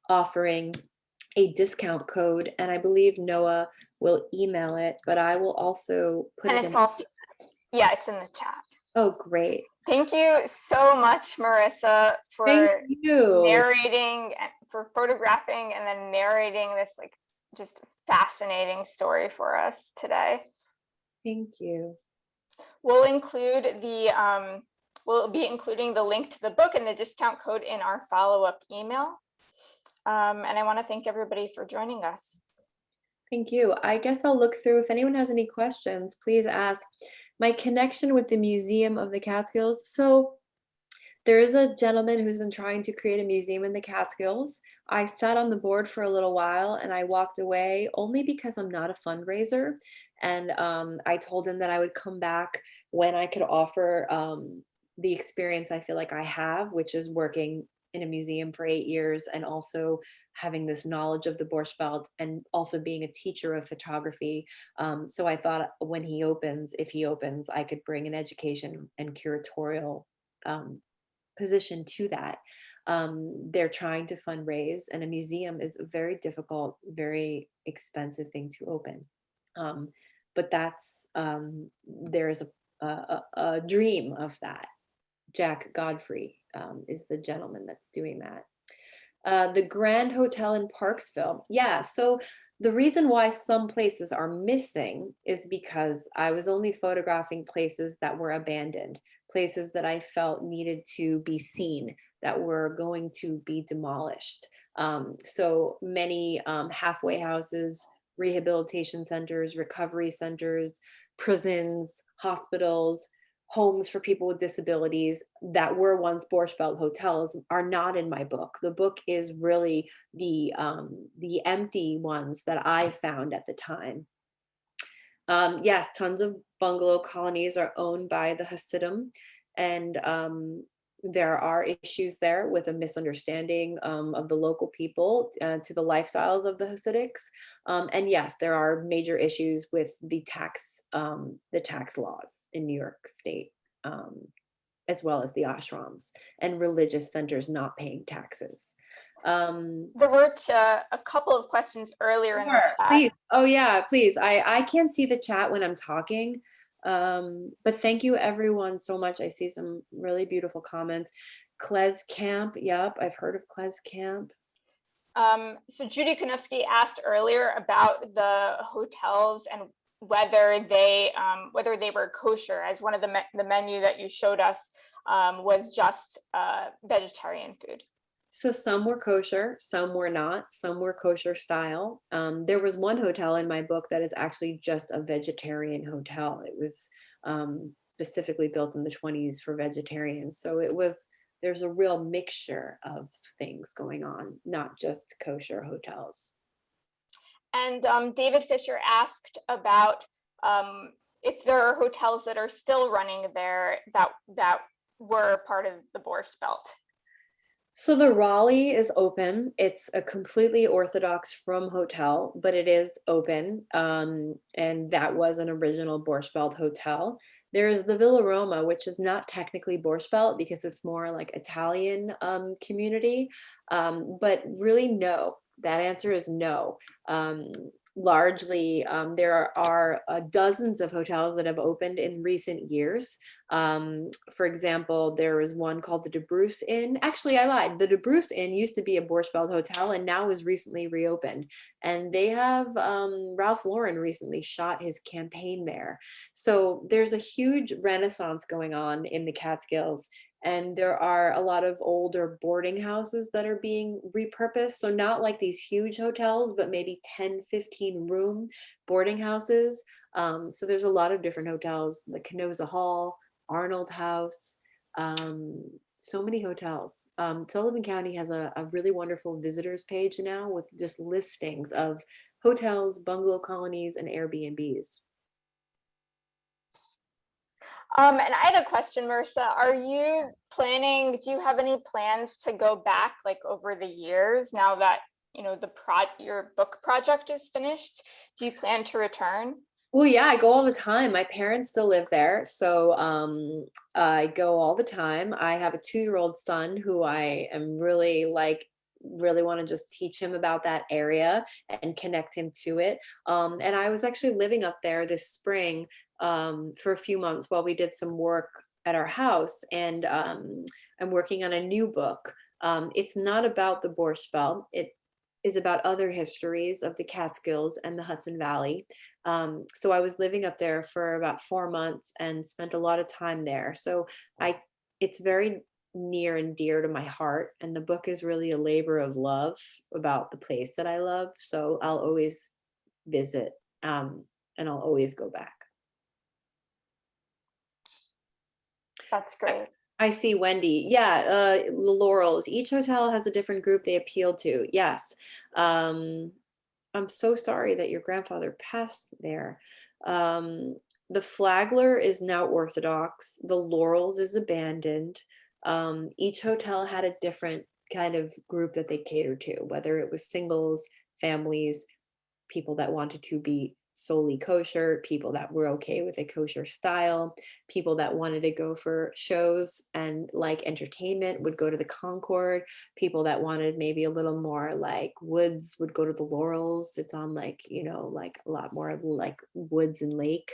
offering a discount code, and I believe Noah will email it, but I will also put And it it's in. also, yeah, it's in the chat. Oh, great. Thank you so much, Marisa, for Thank you. narrating, for photographing, and then narrating this like just fascinating story for us today. Thank you. We'll include the we'll be including the link to the book and the discount code in our follow-up email. And I want to thank everybody for joining us. Thank you. I guess I'll look through. If anyone has any questions, please ask. My connection with the Museum of the Catskills. So there is a gentleman who's been trying to create a museum in the Catskills. I sat on the board for a little while and I walked away only because I'm not a fundraiser. And I told him that I would come back when I could offer the experience I feel like I have, which is working in a museum for 8 years and also having this knowledge of the Borscht Belt and also being a teacher of photography. So I thought when he opens, if he opens, I could bring an education and curatorial position to that. They're trying to fundraise, and a museum is a very difficult, very expensive thing to open. But that's, there's a dream of that. Jack Godfrey is the gentleman that's doing that. The Grand Hotel in Parksville. Yeah, so the reason why some places are missing is because I was only photographing places that were abandoned, places that I felt needed to be seen, that were going to be demolished. So many halfway houses, rehabilitation centers, recovery centers, prisons, hospitals, homes for people with disabilities that were once Borscht Belt hotels are not in my book. The book is really the empty ones that I found at the time. Yes, tons of bungalow colonies are owned by the Hasidim, and there are issues there with a misunderstanding of the local people to the lifestyles of the Hasidics. And yes, there are major issues with the tax laws in New York State, as well as the ashrams and religious centers not paying taxes. There were a couple of questions earlier in the chat. Please. Oh yeah, please. I can't see the chat when I'm talking. But thank you everyone so much. I see some really beautiful comments. Kles Camp. Yep, I've heard of Kles Camp. So Judy Konevsky asked earlier about the hotels and whether they were kosher, as one of the menu that you showed us was just vegetarian food. So some were kosher, some were not, some were kosher style. There was one hotel in my book that is actually just a vegetarian hotel. It was specifically built in the 20s for vegetarians. So there's a real mixture of things going on, not just kosher hotels. And David Fisher asked about if there are hotels that are still running there that were part of the Borscht Belt. So the Raleigh is open. It's a completely Orthodox Frum hotel, but it is open. And that was an original Borscht Belt hotel. There is the Villa Roma, which is not technically Borscht Belt because it's more like Italian community. But really, no. That answer is no. Largely, there are dozens of hotels that have opened in recent years. For example, there was one called the De Bruce Inn. Actually, I lied. The De Bruce Inn used to be a Borscht Belt hotel and now is recently reopened. And they have Ralph Lauren recently shot his campaign there. So there's a huge renaissance going on in the Catskills. And there are a lot of older boarding houses that are being repurposed. So not like these huge hotels, but maybe 10, 15 room boarding houses. So there's a lot of different hotels, like Canosa Hall, Arnold House, so many hotels. Sullivan County has a really wonderful visitors page now with just listings of hotels, bungalow colonies, and Airbnbs. And I had a question, Marisa. Do you have any plans to go back like over the years now that, your book project is finished? Do you plan to return? Well, yeah, I go all the time. My parents still live there, so I go all the time. I have a 2-year-old son who I am really want to just teach him about that area and connect him to it. And I was actually living up there this spring for a few months while we did some work at our house, and I'm working on a new book. It's not about the Borscht Belt. It is about other histories of the Catskills and the Hudson Valley. So I was living up there for about 4 months and spent a lot of time there. So it's very near and dear to my heart. And the book is really a labor of love about the place that I love. So I'll always visit, and I'll always go back. That's great. I see Wendy. Yeah, the Laurels. Each hotel has a different group they appeal to. Yes. I'm so sorry that your grandfather passed there. The Flagler is now Orthodox. The Laurels is abandoned. Each hotel had a different kind of group that they catered to, whether it was singles, families, people that wanted to be solely kosher, people that were okay with a kosher style, people that wanted to go for shows and like entertainment would go to the Concord, people that wanted maybe a little more like woods would go to the Laurels. It's on like like a lot more like woods and lake.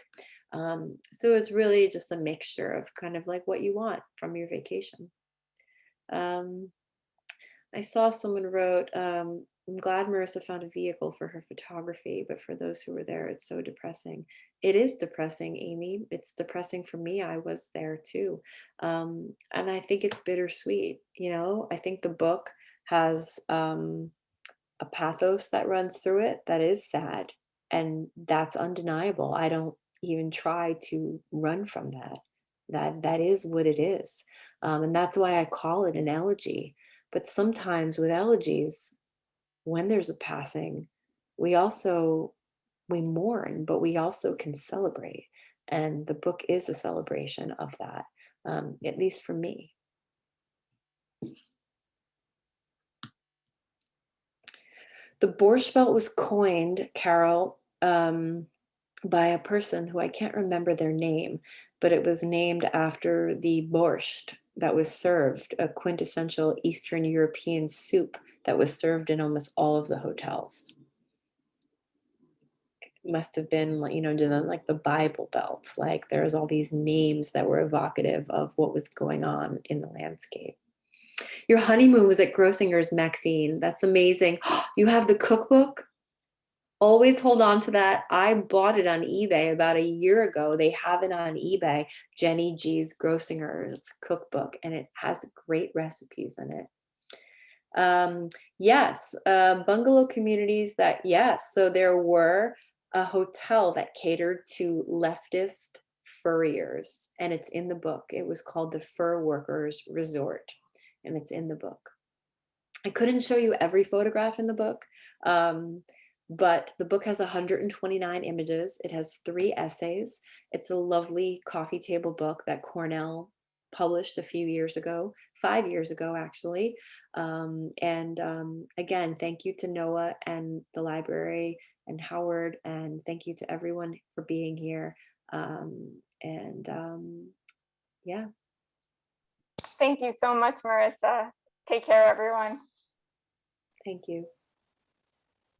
So it's really just a mixture of kind of like what you want from your vacation. I saw someone wrote, I'm glad Marisa found a vehicle for her photography, but for those who were there, it's so depressing. It is depressing, Amy. It's depressing for me. I was there too. And I think it's bittersweet. I think the book has a pathos that runs through it that is sad. And that's undeniable. I don't even try to run from that. That is what it is. And that's why I call it an elegy. But sometimes with elegies, when there's a passing, we mourn, but we also can celebrate. And the book is a celebration of that, at least for me. The Borscht Belt was coined, Carol, by a person who I can't remember their name, but it was named after the borscht that was served, a quintessential Eastern European soup that was served in almost all of the hotels. It must have been like the Bible Belt. Like there's all these names that were evocative of what was going on in the landscape. Your honeymoon was at Grossinger's, Maxine. That's amazing. You have the cookbook? Always hold on to that. I bought it on eBay about a year ago. They have it on eBay, Jenny G's Grossinger's cookbook, and it has great recipes in it. Yes, bungalow communities that, yes. So there were a hotel that catered to leftist furriers, and it's in the book. It was called the Fur Workers Resort, and it's in the book. I couldn't show you every photograph in the book, but the book has 129 images. It has 3 essays. It's a lovely coffee table book that Cornell published a few years ago, 5 years ago, actually. Again, thank you to Noah and the library and Howard, and thank you to everyone for being here. Yeah, Thank you so much, Marisa. Take care, everyone. thank you.